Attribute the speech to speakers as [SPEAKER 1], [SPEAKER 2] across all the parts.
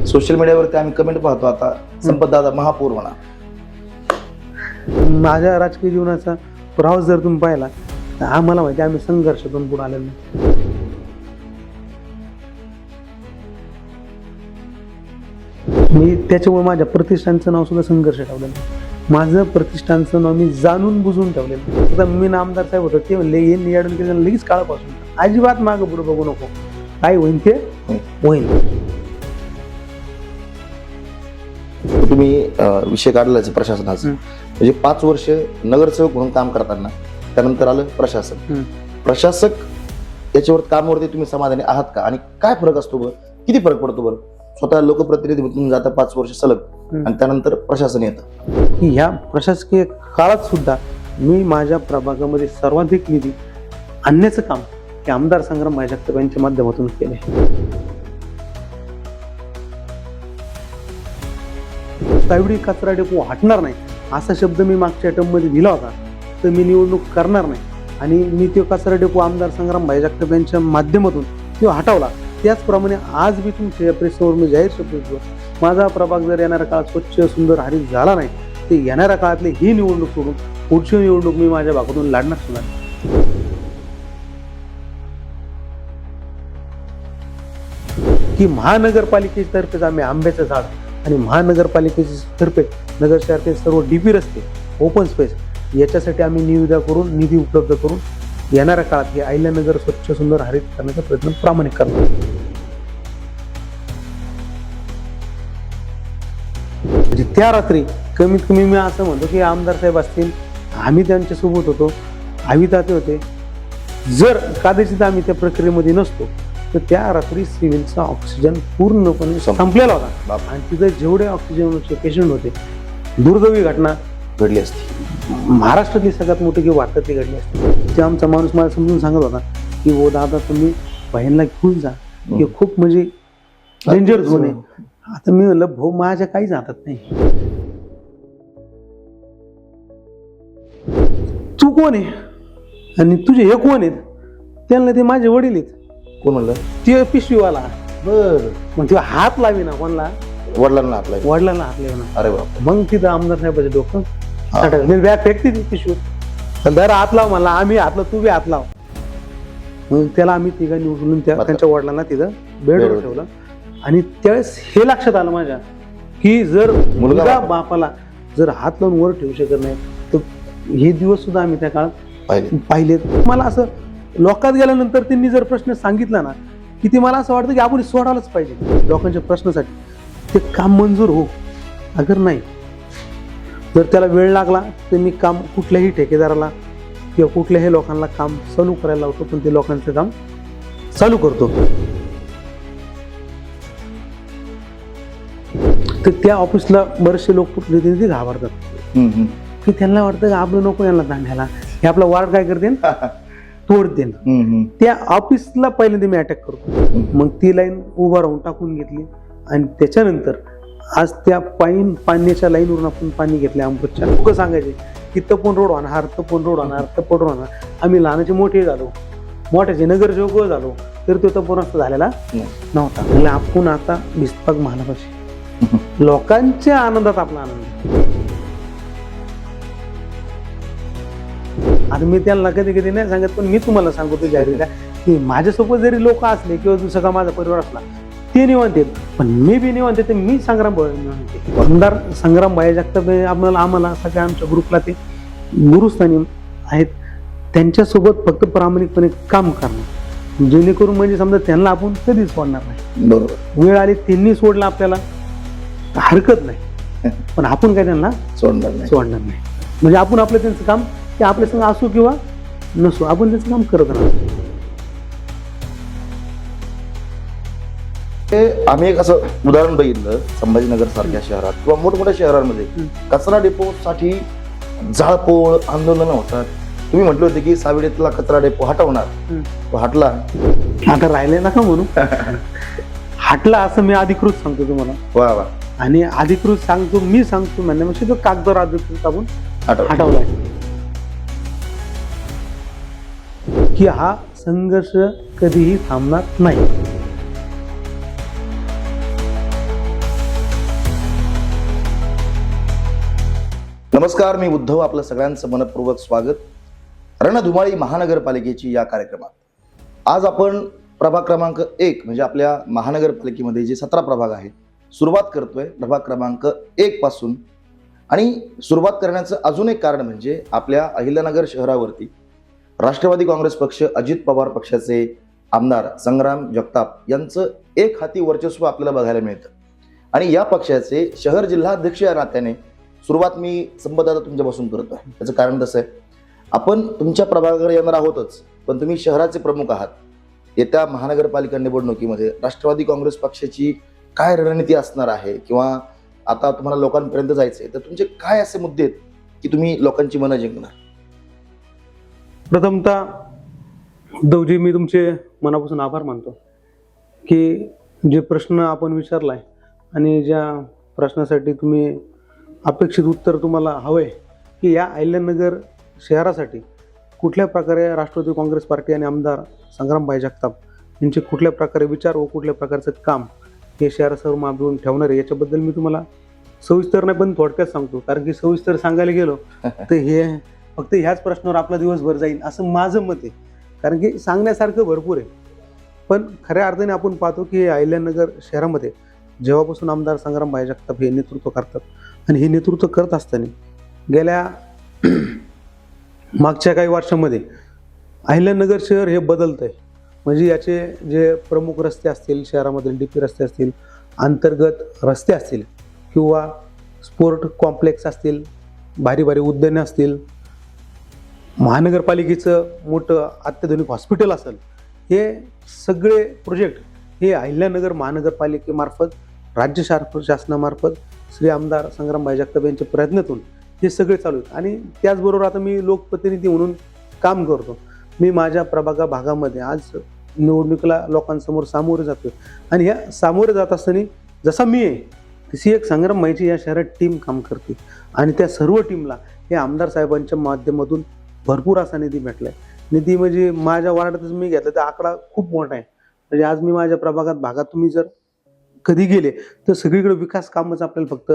[SPEAKER 1] Social मीडियावरती आम्ही comment पाहतो आता, संपतदादा महापौर म्हणा.
[SPEAKER 2] माझ्या राजकीय जीवनाचा प्रवास जर तुम्ही पाहिला तर आम्हाला माहिती आम्ही संघर्षातून पुढे आलेलो नाही. मी त्याच्यामुळे माझ्या प्रतिष्ठानचं नाव सुद्धा संघर्ष ठेवलेलं आहे. माझं प्रतिष्ठानचं नाव मी जाणून बुजून ठेवलेलं. आता मी नामदार साहेब होतो ते म्हणले हे निवडून केलं लगेच काळापासून अजिबात मागं पुढे बघू नको, काय होईल ते होईल.
[SPEAKER 1] तुम्ही विषय काढलाच प्रशासनाचा, म्हणजे 5 वर्ष नगरसेवक म्हणून काम करताना त्यानंतर आलं प्रशासन. प्रशासक याच्यावर कामावरती तुम्ही समाधानी आहात का, आणि काय फरक असतो बरं, किती फरक पडतो बरं? स्वतः लोकप्रतिनिधी म्हणून जाता 5 वर्ष सलग आणि त्यानंतर प्रशासन येतं.
[SPEAKER 2] ह्या प्रशासकीय काळात सुद्धा मी माझ्या प्रभागामध्ये सर्वाधिक निधी आणण्याचं काम हे आमदार संग्राम जगताप यांच्या माध्यमातून केले. तावडी कचरा डेपो हटणार नाही असा शब्द मी मागच्या टर्ममध्ये दिला होता, तर मी निवडणूक करणार नाही आणि मी तो कचरा डेपो आमदार संग्राम जगताप यांच्या माध्यमातून तो हटवला. त्याचप्रमाणे आज मी तुमच्या प्रेसवर मी जाहीर शब्द देतो, माझा प्रभाग जर येणाऱ्या काळात स्वच्छ सुंदर हरित झाला नाही तर येणाऱ्या काळातली ही निवडणूक सोडून पुढची निवडणूक मी माझ्या भागातून लढणार सुद्धा. की महानगरपालिकेतर्फे आम्ही आंब्याचं झाड आणि महानगरपालिकेच्या तर्फे नगर शहरातील सर्व डीपी रस्ते ओपन स्पेस याच्यासाठी आम्ही निविदा करून निधी उपलब्ध करून येणाऱ्या काळात हे अहिल्यानगर स्वच्छ सुंदर हरित करण्याचा प्रयत्न प्रामाणिक करणार. म्हणजे त्या रात्री कमीत कमी मी असं म्हणतो की आमदार साहेब असतील, आम्ही त्यांच्या सोबत होतो, आविताते होते. जर कदाचित आम्ही त्या प्रक्रियेमध्ये नसतो तर त्या रात्री सिव्हिलचा ऑक्सिजन पूर्णपणे संपलेला होता आणि तिथे जेवढे ऑक्सिजनचे पेशंट होते, दुर्दैवी घटना
[SPEAKER 1] घडली असती.
[SPEAKER 2] महाराष्ट्रातली सगळ्यात मोठी किंवा भारतातली घडली असते. ते आमचा माणूस मला समजून सांगत होता की वो दादा तुम्ही बहिणीला घेऊन जा, की खूप म्हणजे डेंजर झोन आहे. आता मी म्हणलं भाऊ माझ्या काहीच हातात नाही, तू कोण आहे आणि तुझे हे कोण आहेत? त्यांना ते माझे वडील आहेत.
[SPEAKER 1] कोण म्हणलं?
[SPEAKER 2] ते पिशवीवाला.
[SPEAKER 1] बर.
[SPEAKER 2] मग ते हात लावी ना कोणला?
[SPEAKER 1] वडिलांना आपला.
[SPEAKER 2] वडिलांना हात लावी ना.
[SPEAKER 1] अरे बाप.
[SPEAKER 2] मग तिथं आमदार साहेबाचे डोकं मी बॅग फेकते ती पिशवी, दर हात लाव मला, आम्ही हातला तू बी हात लाव. मग त्याला आम्ही तिघांनी उचलून त्यांच्या वडिलांना तिथं बेडवर ठेवलं. आणि त्यावेळेस हे लक्षात आलं माझ्या की जर मुलगा बापाला जर हात लावून वर ठेवू शकत नाही तर हे दिवस सुद्धा आम्ही त्या काळात पाहिले. मला असं लोकात गेल्यानंतर त्यांनी जर प्रश्न सांगितला ना की ते मला असं वाटतं की आपण सोडायलाच पाहिजे लोकांच्या प्रश्नासाठी, ते काम मंजूर हो. अगर नाही जर त्याला वेळ लागला तर मी काम कुठल्याही ठेकेदाराला किंवा कुठल्याही लोकांना काम चालू करायला लावतो, पण ते लोकांचं काम चालू करतो. तर त्या ऑफिसला बरेचसे लोक प्रतिनिधी घाबरतात की त्यांना वाटतं की आपलं नको यांना दांड्याला, हे आपला वार्ड काय करते तोडते. त्या ऑफिसला पहिल्यांदा मी अटॅक करतो. मग ती लाईन उभा राहून टाकून घेतली आणि त्याच्यानंतर आज त्या पाण्याच्या लाईनवरून आपण पाणी घेतलं. अमृतच्या लोक सांगायचे की तपोन रोड होणार, तपोन रोड होणार, तपोन रोड होणार. आम्ही लहानाचे मोठे झालो, मोठ्याचे नगरसेवक झालो, तर तो तपोन रस्ता झालेला नव्हता. म्हणजे आपण आता विस्ताग महालापाशी लोकांच्या आनंदात आपला आनंद. आता मी त्यांना कधी कधी नाही सांगत, पण मी तुम्हाला सांगतो जाहीरला की माझ्यासोबत जरी लोक असले किंवा सगळा माझा परिवार असला ते निवांत आहेत, पण मी बी निवांत आहे. मी संग्राम निवांत. आमदार संग्राम जगताप आम्हाला सगळ्या आमच्या ग्रुपला ते गुरुस्थानी आहेत. त्यांच्यासोबत फक्त प्रामाणिकपणे काम करणं, जेणेकरून म्हणजे समजा त्यांना आपण कधीच सोडणार नाही.
[SPEAKER 1] बरोबर.
[SPEAKER 2] वेळ आली त्यांनी सोडलं आपल्याला हरकत नाही, पण आपण काय त्यांना सोडणार नाही. म्हणजे आपण आपलं त्यांचं काम ते आपल्या संग असो किंवा नसो आपण त्याचं काम करत राहतो.
[SPEAKER 1] आम्ही एक असं उदाहरण बघितलं, संभाजीनगर सारख्या शहरात किंवा मोठमोठ्या शहरांमध्ये कचरा डेपो साठी जाळपोळ आंदोलन होतात. तुम्ही म्हटले होते की सावेडीतला कचरा डेपो हटवणार, तो हटला.
[SPEAKER 2] आता राहिले नका म्हणून हटला असं मी अधिकृत सांगतो तुम्हाला.
[SPEAKER 1] वा वा.
[SPEAKER 2] आणि अधिकृत सांगतो मी सांगतो म्हणण्यापेक्षा तो कागदावर अधिकृत आपण हटवलाय की हा संघर्ष कधीही थांबणार नाही.
[SPEAKER 1] नमस्कार, मी उद्धव. आपलं सगळ्यांचं मनपूर्वक स्वागत रणधुमाळी महानगरपालिकेची या कार्यक्रमात. आज आपण प्रभाग क्रमांक 1 म्हणजे आपल्या महानगरपालिकेमध्ये जे 17 प्रभाग आहेत सुरुवात करतोय प्रभाग क्रमांक 1 पासून. आणि सुरुवात करण्याचं अजून एक कारण म्हणजे आपल्या अहिल्यानगर शहरावरती राष्ट्रवादी काँग्रेस पक्ष, अजित पवार पक्षाचे आमदार संग्राम जगताप यांचं एक हाती वर्चस्व आपल्याला बघायला मिळतं. आणि या पक्षाचे शहर जिल्हाध्यक्ष या नात्याने सुरुवात मी संबंधात तुमच्यापासून करतोय. त्याचं कारण तसं आहे, आपण तुमच्या प्रभागाकडे येणार आहोतच, पण तुम्ही शहराचे प्रमुख आहात. येत्या महानगरपालिका निवडणुकीमध्ये राष्ट्रवादी काँग्रेस पक्षाची काय रणनीती असणार आहे, किंवा आता तुम्हाला लोकांपर्यंत जायचंय तर तुमचे काय असे मुद्दे आहेत की तुम्ही लोकांची मनं जिंकणार?
[SPEAKER 2] प्रथमतः उद्धवजी, मी तुमचे मनापासून आभार मानतो की जे प्रश्न आपण विचारलाय आणि ज्या प्रश्नासाठी तुम्ही अपेक्षित उत्तर तुम्हाला हवंय की या अहिल्यानगर शहरासाठी कुठल्या प्रकारे राष्ट्रवादी काँग्रेस पार्टी आणि आमदार संग्रामभाई जगताप यांचे कुठल्या प्रकारे विचार व कुठल्या प्रकारचं काम हे शहरासमोर मांडून ठेवणार आहे, याच्याबद्दल मी तुम्हाला सविस्तर नाही पण थोडक्यात सांगतो. कारण की सविस्तर सांगायला गेलो तर हे फक्त ह्याच प्रश्नावर आपला दिवसभर जाईल असं माझं मत आहे. कारण की सांगण्यासारखं भरपूर आहे, पण खऱ्या अर्थाने आपण पाहतो की अहिल्यानगर शहरामध्ये जेव्हापासून आमदार संग्रामभाई जगताप हे नेतृत्व करतात आणि हे नेतृत्व करत असताना गेल्या मागच्या काही वर्षामध्ये अहिल्यानगर शहर हे बदलत आहे. म्हणजे याचे जे प्रमुख रस्ते असतील, शहरामधील DP रस्ते असतील, अंतर्गत रस्ते असतील किंवा स्पोर्ट कॉम्प्लेक्स असतील, भारी भारी उद्याने असतील, महानगरपालिकेचं मोठं अत्याधुनिक हॉस्पिटल असेल, हे सगळे प्रोजेक्ट हे अहिल्यानगर महानगरपालिकेमार्फत, राज्य शासनामार्फत श्री आमदार संग्रामभाई जगताप यांच्या प्रयत्नातून हे सगळे चालू आहेत. आणि त्याचबरोबर आता मी लोकप्रतिनिधी म्हणून काम करतो. मी माझ्या भागामध्ये आज निवडणुकीला लोकांसमोर सामोरे जातोय आणि ह्या सामोरे जात असताना जसा मी आहे तशी एक संग्रामभाईची या शहरात टीम काम करते आणि त्या सर्व टीमला हे आमदार साहेबांच्या माध्यमातून भरपूर असा निधी भेटलाय. निधी म्हणजे माझ्या वार्डातच मी घेतला तर आकडा खूप मोठा आहे. म्हणजे आज मी माझ्या भागात तुम्ही जर कधी गेले तर सगळीकडे विकास कामच आपल्याला फक्त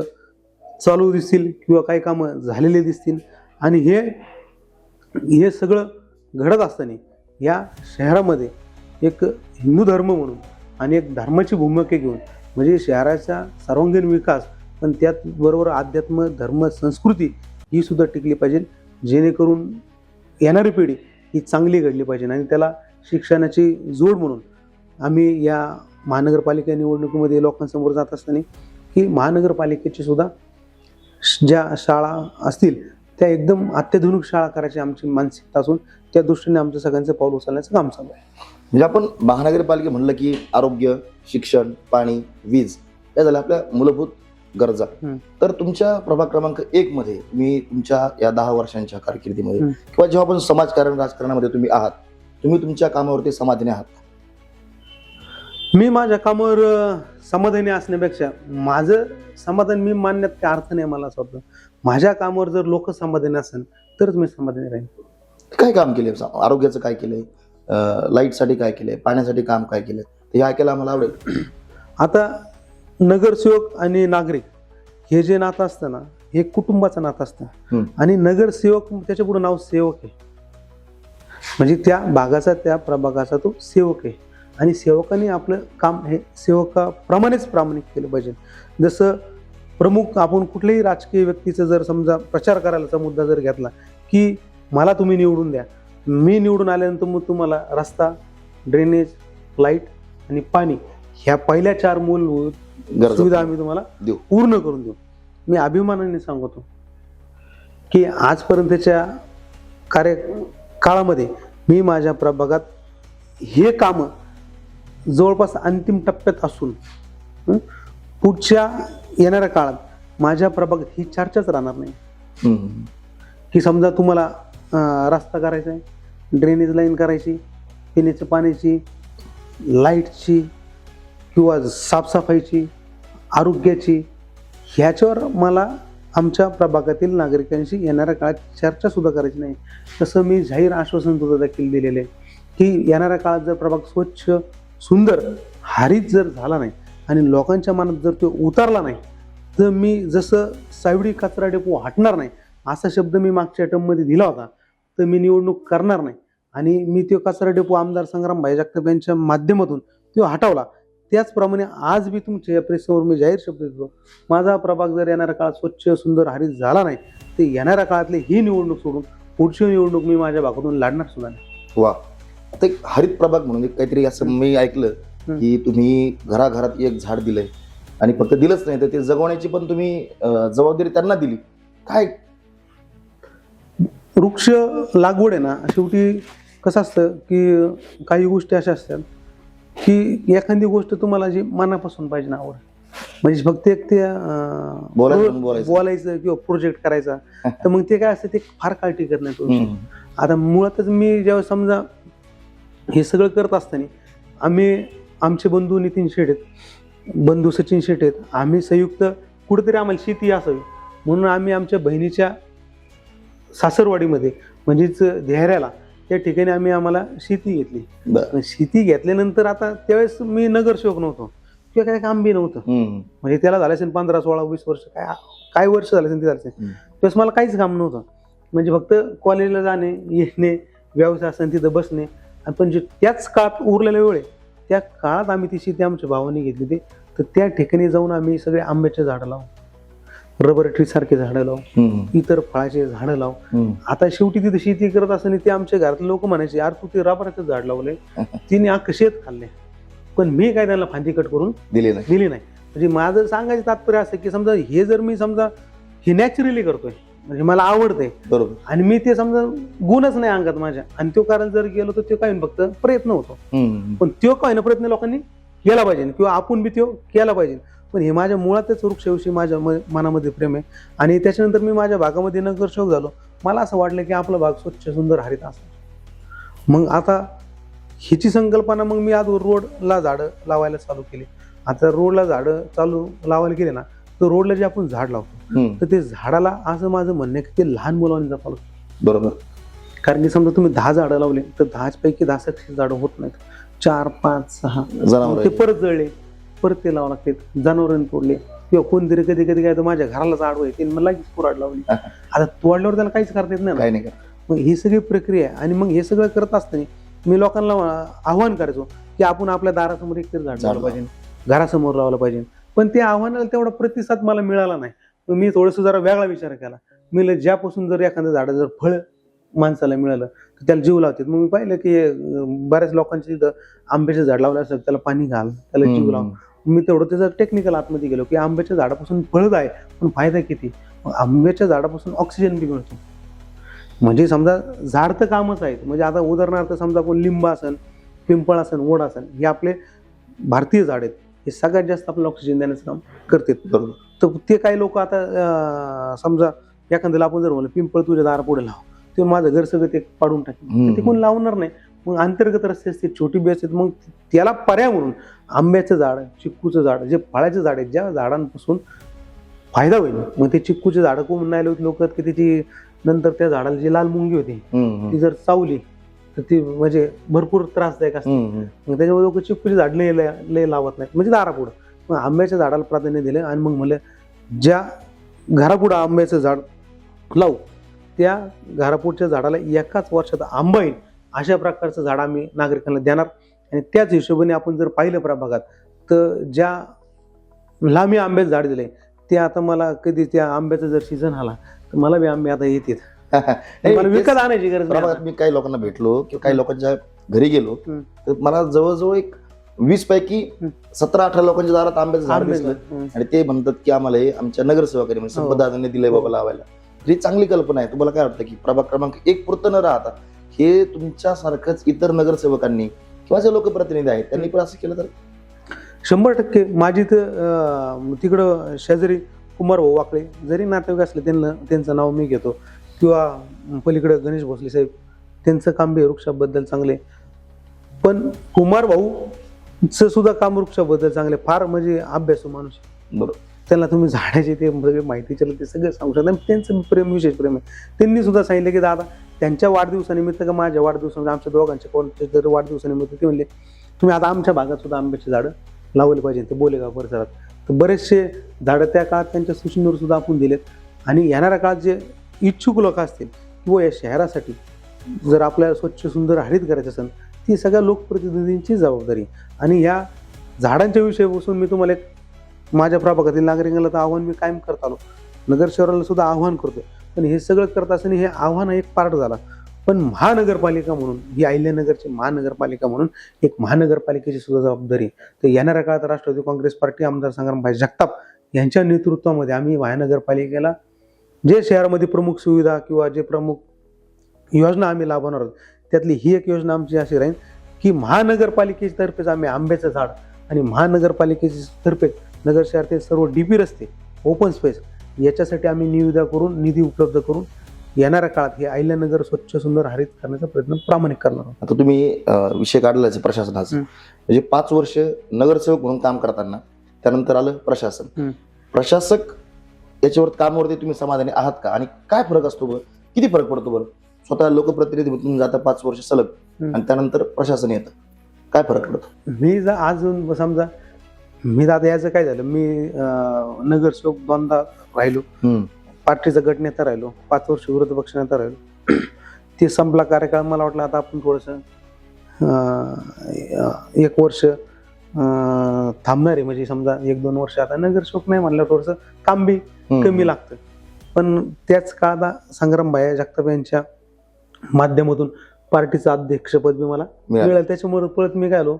[SPEAKER 2] चालू दिसतील किंवा काही कामं झालेले दिसतील. आणि हे सगळं घडत असताना या शहरामध्ये एक हिंदू धर्म म्हणून आणि एक धर्माची भूमिका घेऊन म्हणजे शहराचा सर्वांगीण विकास, पण त्याचबरोबर अध्यात्म, धर्म, संस्कृती ही सुद्धा टिकली पाहिजे, जेणेकरून येणारी पिढी ही चांगली घडली पाहिजे. आणि त्याला शिक्षणाची जोड म्हणून आम्ही या महानगरपालिका निवडणुकीमध्ये लोकांसमोर जात असताना की महानगरपालिकेची सुद्धा ज्या शाळा असतील त्या एकदम अत्याधुनिक शाळा करायची आमची मानसिकता असून त्या दृष्टीने आमचं सगळ्यांचं पाऊल उचलण्याचं काम चालू आहे.
[SPEAKER 1] म्हणजे आपण महानगरपालिका म्हणलं की आरोग्य, शिक्षण, पाणी, वीज या झाल्या आपल्या मूलभूत गरजा. तर तुमच्या प्रभाग क्रमांक 1 मध्ये तुम्ही तुमच्या या 10 वर्षांच्या कारकिर्दीमध्ये किंवा जेव्हा आपण समाजकारण, राजकारणामध्ये तुम्ही आहात, तुम्ही तुमच्या कामावरती समाधानी आहात?
[SPEAKER 2] मी माझ्या कामावर समाधानी असण्यापेक्षा माझं समाधान मी मानण्यात काय अर्थ नाही. मला असं वाटतं माझ्या कामावर जर लोक समाधानी असेल तरच मी समाधानी राहीन.
[SPEAKER 1] काय काम केले? आरोग्याचं काय केलंय, लाईटसाठी काय केलंय, पाण्यासाठी काम काय केलंय, हे ऐकायला आम्हाला आवडेल.
[SPEAKER 2] आता नगरसेवक आणि नागरिक हे जे नातं असतं ना, हे कुटुंबाचं नातं असतं. आणि नगरसेवक त्याच्या पुढे नाव सेवक आहे. म्हणजे त्या भागाचा, त्या प्रभागाचा तो सेवक आहे आणि सेवकाने आपलं काम हे सेवकाप्रमाणेच प्रामाणिक केलं पाहिजे. जसं प्रमुख आपण कुठल्याही राजकीय व्यक्तीचं जर समजा प्रचार करायलाचा मुद्दा जर घेतला की मला तुम्ही निवडून द्या, मी निवडून आल्यानंतर मग तुम्हाला रस्ता, ड्रेनेज, लाईट आणि पाणी ह्या पहिल्या 4 मूलभूत सुविधा आम्ही तुम्हाला पूर्ण करून देऊ. मी अभिमानाने सांगतो की आजपर्यंतच्या कार्यकाळामध्ये मी माझ्या प्रभागात हे कामं जवळपास अंतिम टप्प्यात असून पुढच्या येणाऱ्या काळात माझ्या प्रभागात ही चर्चाच राहणार नाही की समजा तुम्हाला रस्ता करायचा आहे, ड्रेनेज लाईन करायची, पिण्याच्या पाण्याची, लाईटची किंवा साफसफाईची, आरोग्याची, ह्याच्यावर मला आमच्या प्रभागातील नागरिकांशी येणाऱ्या काळात चर्चा सुद्धा करायची नाही. तसं मी जाहीर आश्वासन सुद्धा देखील दिलेले आहे की येणाऱ्या काळात जर प्रभाग स्वच्छ, सुंदर, हरित जर झाला नाही आणि लोकांच्या मनात जर तो उतरला नाही तर मी जसं सावडी कचरा डेपो हटणार नाही असा शब्द मी मागच्या टर्ममध्ये दिला होता, तर मी निवडणूक करणार नाही आणि मी तो कचरा डेपो आमदार संग्रामभाई जगताप यांच्या माध्यमातून तो हटवला. त्याचप्रमाणे आज मी तुमच्या या प्रेससमोर मी जाहीर शब्द देतो, माझा प्रभाग जर येणाऱ्या काळात स्वच्छ सुंदर हरित झाला नाही तर येणाऱ्या काळातली ही निवडणूक सोडून पुढची निवडणूक मी माझ्या भागातून लढणार सुद्धा नाही.
[SPEAKER 1] वा, आता एक हरित प्रभाग म्हणून एक काहीतरी असं मी ऐकलं की तुम्ही घराघरात एक झाड दिलंय आणि फक्त दिलंच नाही तर ते जगवण्याची पण तुम्ही जबाबदारी त्यांना दिली. काय
[SPEAKER 2] वृक्ष लागवड आहे ना, शेवटी कसं असतं की काही गोष्टी अशा असतात की एखादी गोष्ट तुम्हाला जी मनापासून पाहिजे ना, आवड म्हणजे फक्त एक ते बोलायचं किंवा प्रोजेक्ट करायचा तर मग ते काय असतं ते फार काळ टिकत नाही तो विषय. आता मुळातच मी जेव्हा समजा हे सगळं करत असताना आम्ही आमचे बंधू नितीन शेट आहेत, बंधू सचिन शेट आहेत, आम्ही संयुक्त कुठेतरी आम्हाला शेती असावी म्हणून आम्ही आमच्या बहिणीच्या सासरवाडीमध्ये म्हणजेच देहऱ्याला त्या ठिकाणी आम्हाला शेती घेतली. शेती घेतल्यानंतर आता त्यावेळेस मी नगरसेवक नव्हतो किंवा काय काम बी नव्हतं, म्हणजे त्याला झालं असेल 15, 16, 20 वर्ष, काय वर्ष झाले असेल ते झाले असेल. त्यावेळेस मला काहीच काम नव्हतं, म्हणजे फक्त कॉलेजला जाणे येणे, व्यवसाय असेल तिथं बसणे. पण जे त्याच काळात उरलेल्या वेळ त्या काळात आम्ही ती शेती आमच्या भावाने घेतली होती. तर त्या ठिकाणी जाऊन आम्ही सगळे आंब्याचे झाडं लावू, रबर ट्री सारखे झाडं लावू, इतर फळाचे झाडं लावू. आता शेवटी तिथे शेती करत असताना ते आमच्या घरातले लोक म्हणायचे, यार तू ते रबराचं झाड लावले, तिने अख्खं शेत खाल्ले, पण मी काय त्यांना फांदी कट करून दिली नाही. म्हणजे माझं सांगायचं तात्पर्य असं की समजा हे जर मी समजा हे नॅचरली करतोय म्हणजे मला आवडतंय बरोबर आणि मी ते समजा गुणच नाही अंगात माझ्या आणि तो कारण जर गेलो तर तो काय फक्त प्रयत्न होतो, पण तो काय ना प्रयत्न लोकांनी केला पाहिजे किंवा आपण बी तो केला पाहिजे. पण हे माझ्या मुळातच वृक्षविषयी माझ्या मनामध्ये प्रेम आहे आणि त्याच्यानंतर मी माझ्या भागामध्ये नगरसेवक झालो. मला असं वाटलं की आपला भाग स्वच्छ सुंदर हरित असा. मग आता ह्याची संकल्पना मग मी आज रोडला झाडं लावायला चालू केली. आता रोडला झाडं चालू लावायला केले ना तर रोडला जे आपण झाड लावतो तर ते झाडाला असं माझं म्हणणं आहे की ते लहान मुलांनी जपावं बरोबर. कारण की समजा तुम्ही 10 झाडं लावले तर 10 पैकी 10 झाडं होत नाहीत, 4, 5, 6 ते परत जळले, परत ते लावावं लागते, जनावरांनी तोडले किंवा कोणतरी कधी कधी काय तर माझ्या घराला झाड व्हायचे मला लगेच कुऱ्हाड लावली. आता तोडल्यावर त्याला काहीच करता येत नाही. मग ही सगळी प्रक्रिया आहे आणि मग हे सगळं करत असताना मी लोकांना आव्हान करायचो की आपण आपल्या दारासमोर एकतरी झाड लावलं पाहिजे, घरासमोर लावलं पाहिजे. पण त्या आव्हानाला तेवढा प्रतिसाद मला मिळाला नाही. मी थोडंसं जरा वेगळा विचार केला. मी ज्यापासून जर एखादं झाड जर फळ माणसाला मिळालं तर त्याला जीव लावतात. मग मी पाहिलं की बऱ्याच लोकांचे तिथं आंब्याचं झाड लावलं असतं, त्याला पाणी घाल, त्याला जीव लाव. मी तेवढं त्याचं टेक्निकल आतमध्ये गेलो की आंब्याच्या झाडापासून फळच आहे पण फायदा किती. आंब्याच्या झाडापासून ऑक्सिजन बी मिळतो. म्हणजे समजा झाड तर कामच आहेत. म्हणजे आता उदाहरणार्थ समजा आपण लिंब असेल, पिंपळ असेल, ओढ असेल, हे आपले भारतीय झाड आहेत. हे सगळ्यात जास्त आपल्याला ऑक्सिजन देण्याचं काम करतात बरोबर. तर ते काही लोक आता समजा एखाद्याला आपण जर म्हणलं पिंपळ तुझ्या दारा पुढे लाव, ते माझं घर सगळं ते पाडून टाकेल, ते कोण लावणार नाही. मग अंतर्गत रस्ते असते, छोटी बी असते, मग त्याला पर्याय म्हणून आंब्याचं झाड, चिक्कूचं झाड, जे फळाचे झाड आहेत ज्या झाडांपासून फायदा होईल. मग ते चिक्कूचे झाडं कोण नाही लोक की त्याची नंतर त्या झाडाला जी लाल मुंगी होती ती जर चावली तर ती म्हणजे भरपूर त्रासदायक असते. मग त्याच्यामुळे लोक चिक्कूचे झाड लय लावत नाहीत म्हणजे दारापुढं. मग आंब्याच्या झाडाला प्राधान्य दिलं आणि मग म्हणलं ज्या घरापुढं आंब्याचं झाड लावू त्या घरापुढच्या झाडाला एकाच वर्षात आंबा येईल अशा प्रकारचं झाड आम्ही नागरिकांना देणार. आणि त्याच हिशोबाने आपण जर पाहिलं प्रभागात तर ज्या लांबी आंब्याचं झाड दिले ते आता मला कधी त्या आंब्याचा जर सीझन आला तर मला बी आंबे आता येतात. मला विकत आणायची गरज नाही.
[SPEAKER 1] मी काही लोकांना भेटलो किंवा काही लोकांच्या घरी गेलो तर मला जवळजवळ एक 20 पैकी 17-18 लोकांच्या दारात आंब्याचं झाड दिसलं आणि ते म्हणतात की आम्हाला हे आमच्या नगरसेवकांनी म्हणजे संपदाने दिलंय बाबा लावायला. ही चांगली कल्पना आहे. तुम्हाला काय वाटतं की प्रभाग क्रमांक 1 पुरतं न राहता हे तुमच्यासारखंच इतर नगरसेवकांनी किंवा जे लोकप्रतिनिधी आहेत त्यांनी पण असं केलं तर
[SPEAKER 2] 100% माझी तर तिकडं शेजारी कुमार भाऊ वाकळे जरी नातेवाईक असले त्यांचं नाव मी घेतो किंवा पलीकडे गणेश भोसले साहेब त्यांचं काम बी वृक्षाबद्दल चांगले. पण कुमार भाऊचं सुद्धा काम वृक्षाबद्दल चांगले, फार म्हणजे अभ्यासू माणूस बरोबर. त्यांना तुम्ही झाडाचे ते सगळे माहितीचे ते सगळं सांगू शकता. त्यांचं प्रेम विशेष प्रेम आहे. त्यांनी सुद्धा सांगितलं की दादा त्यांच्या वाढदिवसानिमित्त का माझ्या वाढदिवसानिमित्त आमच्या दोघांच्या कोणत्या जर वाढदिवसानिमित्त ते म्हणले तुम्ही आता आमच्या भागात सुद्धा आंब्याची झाडं लावली पाहिजे. ते बोलेगाव परिसरात तर बरेचसे झाडं त्या काळात त्यांच्या सूचनेवर सुद्धा आपण दिलेत आणि येणाऱ्या काळात जे इच्छुक लोक असतील किंवा या शहरासाठी जर आपल्याला स्वच्छ सुंदर हरित करायचं असेल, ती सगळ्या लोकप्रतिनिधींची जबाबदारी. आणि या झाडांच्या विषयी बसून मी तुम्हाला एक माझ्या प्रभागातील नागरिकांना तर आव्हान मी कायम करत आलो, नगर शहराला सुद्धा आव्हान करतोय. पण हे सगळं करत असताना हे आव्हान एक पार्ट झाला. पण महानगरपालिका म्हणून, ही अहिल्यानगरची महानगरपालिका म्हणून एक महानगरपालिकेची सुद्धा जबाबदारी. तर येणाऱ्या काळात राष्ट्रवादी काँग्रेस पार्टी आमदार संग्रामभाई जगताप यांच्या नेतृत्वामध्ये आम्ही महानगरपालिकेला जे शहरामध्ये प्रमुख सुविधा किंवा जे प्रमुख योजना आम्ही लाभवणार आहोत, त्यातली ही एक योजना आमची अशी राहील की महानगरपालिकेतर्फेच आम्ही आंब्याचं झाड आणि महानगरपालिकेची तर्फे नगर शहरातील सर्व डीपी रस्ते, ओपन स्पेस याच्यासाठी आम्ही निविदा करून, निधी उपलब्ध करून येणाऱ्या काळात हे अहिल्यानगर स्वच्छ सुंदर हरित करण्याचा प्रयत्न प्रामाणिक करणार आहोत.
[SPEAKER 1] आता तुम्ही विषय काढलाच प्रशासनाचा, म्हणजे 5 वर्ष नगरसेवक म्हणून काम करताना त्यानंतर आलं प्रशासन. प्रशासक याच्यावर कामावरती तुम्ही समाधानी आहात का, आणि काय फरक असतो बरं, किती फरक पडतो बरं? स्वतः लोकप्रतिनिधी म्हणून जाता 5 वर्ष सलग आणि त्यानंतर प्रशासन येतं, काय फरक पडतो?
[SPEAKER 2] मी जर अजून समजा मी आता याचं काय झालं, मी नगरसेवक 2दा राहिलो, पार्टीचा गटनेता राहिलो, 5 वर्ष विरोधी पक्षनेता राहिलो. ते संपला कार्यकाळ, मला वाटलं आता आपण थोडंसं 1 वर्ष थांबणार आहे, म्हणजे समजा 1-2 वर्ष आता नगरसेवक नाही म्हणलं थोडंसं काम बी कमी लागतं. पण त्याच काळात संग्रामभाई जगताप यांच्या माध्यमातून पार्टीचं अध्यक्षपद बी मला मिळालं. त्याच्यामुळे परत मी काय आलो,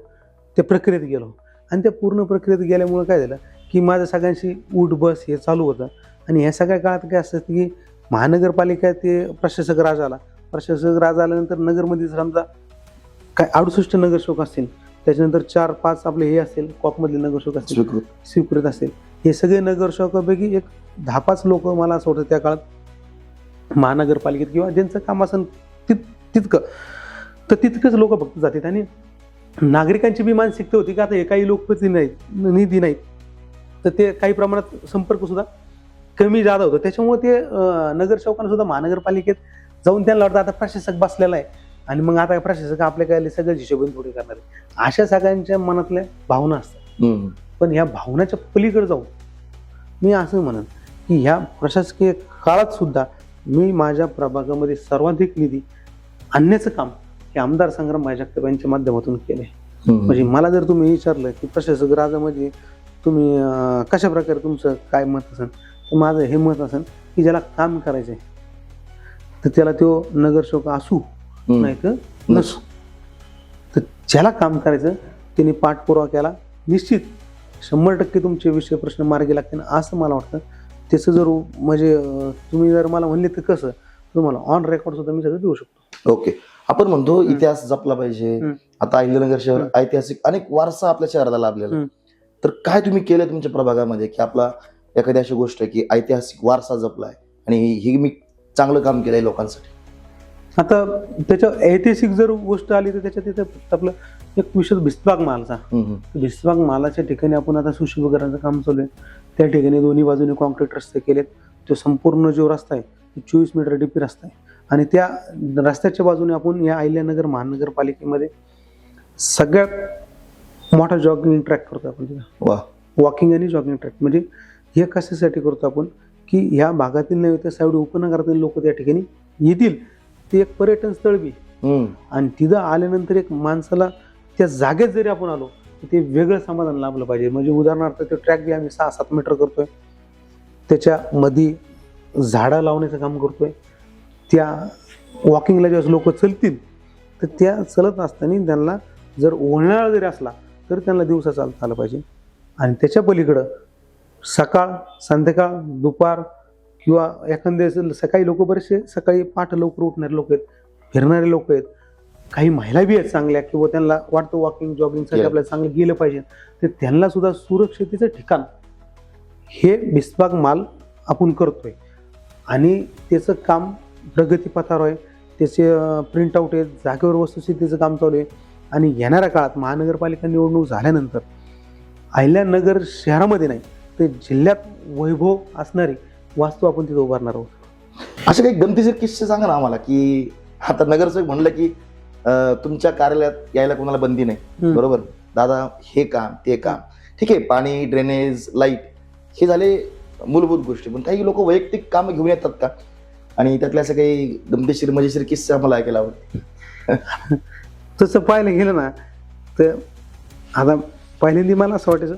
[SPEAKER 2] त्या प्रक्रियेत गेलो. आणि त्या पूर्ण प्रक्रियेत गेल्यामुळे काय झालं की माझं सगळ्यांशी उठ बस हे चालू होतं. आणि ह्या सगळ्या काळात काय असतं की महानगरपालिका ते प्रशासक राज आला, प्रशासक राज आल्यानंतर नगरमध्ये समजा काय 68 नगरसेवक असतील, त्याच्यानंतर 4-5 आपले हे असतील कॉपमधले नगरसेवक असतील, स्वीकृत असतील. हे सगळे नगरसेवकापैकी एक 10-5 लोक मला असं होतं त्या काळात महानगरपालिकेत किंवा ज्यांचं काम असेल तितकंच लोक फक्त जातात. आणि नागरिकांची बी मानसिकता होती की आता हे काही लोकप्रतिनिधी नाहीत, तर ते काही प्रमाणात संपर्क सुद्धा कमी जादा होतं. त्याच्यामुळे ते नगरसेवकांना सुद्धा महानगरपालिकेत जाऊन त्यांना वाटतं आता प्रशासक बसलेला आहे आणि मग आता प्रशासक आपल्या काय सगळं हिशोबीन थोडी करणार आहे, अशा सगळ्यांच्या मनातल्या भावना असतात. पण ह्या भावनाच्या पलीकडे जाऊन मी असं म्हणन की ह्या प्रशासकीय काळात सुद्धा मी माझ्या प्रभागामध्ये सर्वाधिक निधी आणण्याचं काम हे आमदार संग्रामभाई जगताप यांच्या माध्यमातून केले. म्हणजे मला जर तुम्ही विचारलं की प्रशासक राजामध्ये तुम्ही कशा प्रकारे तुमचं काय मत असेल, तर माझं हे मत असेल की ज्याला काम करायचंय तर त्याला तो नगरसेवक असू नाही तर नसू, तर ज्याला काम करायचं त्याने पाठपुरावा केला, निश्चित 100% तुमचे विषय प्रश्न मार्गी लागतील असं मला वाटतं. त्याचं जर म्हणजे तुम्ही जर मला म्हणले तर कसं तुम्हाला ऑन रेकॉर्ड सुद्धा मी सगळं देऊ शकतो.
[SPEAKER 1] ओके, आपण म्हणतो इतिहास जपला पाहिजे. आता अहिल्यानगर शहर ऐतिहासिक अनेक वारसा आपल्या शहराला लाभलेला, तर काय तुम्ही केलं तुमच्या प्रभागामध्ये की आपला एखादी अशी गोष्ट आहे की ऐतिहासिक वारसा जपलाय आणि ही मी चांगलं काम केलंय लोकांसाठी?
[SPEAKER 2] आता त्याच्या ऐतिहासिक जर गोष्ट आली तर त्याच्यात तिथे फक्त आपलं एक विषय भिस्तबाग मालाचा. भिस्तबाग मालाच्या ठिकाणी आपण आता सुशोभीकरणाचं काम चालू आहे. त्या ठिकाणी दोन्ही बाजूने कॉन्क्रीट रस्ते केलेत. तो संपूर्ण जो रस्ता आहे 24 मीटर डीपी रस्ता आहे आणि त्या रस्त्याच्या बाजूने आपण या अहिल्यानगर महानगरपालिकेमध्ये सगळ्यात मोठा जॉगिंग ट्रॅक करतो आपण तिथं. वॉकिंग आणि जॉगिंग ट्रॅक म्हणजे हे कशासाठी करतो आपण की ह्या भागातील नव्हे त्या साईड उपनगरातील लोक त्या ठिकाणी येतील. ते एक पर्यटन स्थळ बी आणि तिथं आल्यानंतर एक माणसाला त्या जागेत जरी आपण आलो तर ते वेगळं समाधान लाभलं पाहिजे. म्हणजे उदाहरणार्थ तो ट्रॅक बी आम्ही 6-7 मीटर करतोय, त्याच्या मध्ये झाडं लावण्याचं काम करतोय. त्या वॉकिंगला जेव्हा लोक चलतील तर त्या चलत असताना त्यांना जर उन्हाळा जरी असला तर त्यांना दिवसा चालता आलं पाहिजे. आणि त्याच्या पलीकडं सकाळ संध्याकाळ दुपार किंवा एखाद्या सकाळी लोक बरेचसे सकाळी पहाटे लवकर उठणारे लोक आहेत, फिरणारे लोक आहेत, काही महिला बी आहेत चांगल्या किंवा त्यांना वाटतं वॉकिंग जॉगिंगसाठी आपल्याला चांगलं गेलं पाहिजे, तर त्यांना सुद्धा सुरक्षितेचं ठिकाण हे भिस्तबाग माल आपण करतोय. आणि त्याचं काम प्रगतीपथावर आहे, त्याचे प्रिंटआउट आहेत, जागेवर वस्तुस्थितीचं काम चालू आहे. आणि येणाऱ्या काळात महानगरपालिका निवडणूक झाल्यानंतर अहिल्यानगर शहरामध्ये नाही तर जिल्ह्यात वैभव असणारी वास्तू आपण तिथे उभारणार आहोत.
[SPEAKER 1] असे काही गमतीशीर किस्से सांगा ना आम्हाला की आता नगरसेवक म्हणलं की तुमच्या कार्यालयात यायला कोणाला बंदी नाही, बरोबर दादा, हे काम ते काम ठीक आहे, पाणी ड्रेनेज लाईट हे झाले मूलभूत गोष्टी, पण काही लोक वैयक्तिक काम घेऊन येतात का आणि त्यातल्या असं काही गमतीशीर मजेशीर किस्से आम्हाला ऐकायला आवडते.
[SPEAKER 2] तसं पाहायला गेलं ना तर आता पहिल्यांदा मला असं वाटायचं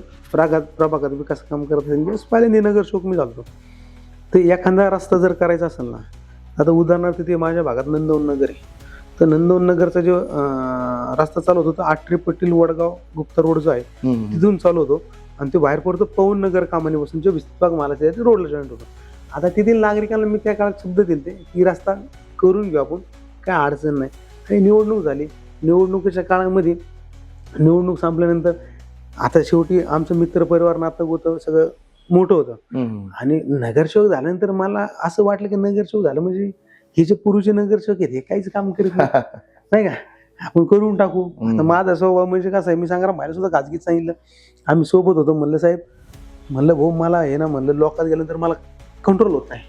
[SPEAKER 2] प्रभागात विकास काम करत असेल पहिल्यांदा नगरसेवक मी झालो. तर एखादा रस्ता जर करायचा असेल ना, आता उदाहरणार्थ ते माझ्या भागात नंदवन नगर आहे, तर नंदवन नगरचा जो रस्ता चालू होतो तो आठरे पट्टील वडगाव गुप्ता रोड जो आहे तिथून चालू होतो आणि तो बाहेर पडतो पवन नगर कामानीपासून जो विस्तार मालाचा आहे ते रोडला जॉईंट होतो. आता तेथील नागरिकांना मी त्या काळात शब्द दिले की रस्ता करून घेऊ आपण, काय अडचण नाही. आणि निवडणूक झाली. निवडणुकीच्या काळामध्ये निवडणूक संपल्यानंतर आता शेवटी आमचं मित्र परिवार नातं होतं सगळं मोठं होतं आणि नगरसेवक झाल्यानंतर मला असं वाटलं की नगरसेवक झालं म्हणजे हे जे पूर्वीचे नगरसेवक आहेत हे काहीच काम करीत नाही का, आपण करून टाकू. आता माझा स्वभाव म्हणजे कसं आहे, मी सांगा बाहेर सुद्धा खाजगीत सांगितलं, आम्ही सोबत होतो, म्हणलं साहेब म्हणलं भाऊ मला हे ना म्हणलं लोकात गेल्यानंतर मला कंट्रोल होत नाही.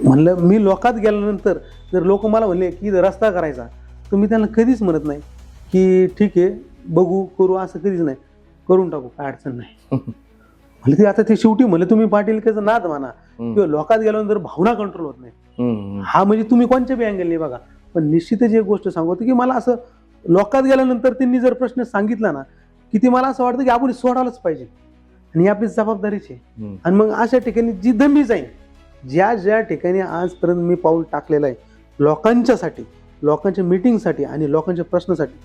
[SPEAKER 2] म्हणलं मी लोकात गेल्यानंतर जर लोक मला म्हणले की रस्ता करायचा तर मी त्यांना कधीच म्हणत नाही की ठीक आहे बघू करू, असं कधीच नाही, करून टाकू काय अडचण नाही. म्हणलं ते आता ते शेवटी म्हणलं तुम्ही पाटीलकीचं नाद म्हणा किंवा लोकात गेल्यानंतर भावना कंट्रोल होत नाही. हा म्हणजे तुम्ही कोणत्या बी अँगलने बघा, पण निश्चितच एक गोष्ट सांगतो की मला असं लोकात गेल्यानंतर त्यांनी जर प्रश्न सांगितला ना की ते मला असं वाटतं की आपण सोडायलाच पाहिजे आणि आपली जबाबदारीची. आणि मग अशा ठिकाणी जी दमी जाईल, ज्या ठिकाणी आजपर्यंत मी पाऊल टाकलेलं आहे लोकांच्यासाठी, लोकांच्या मीटिंगसाठी आणि लोकांच्या प्रश्नासाठी,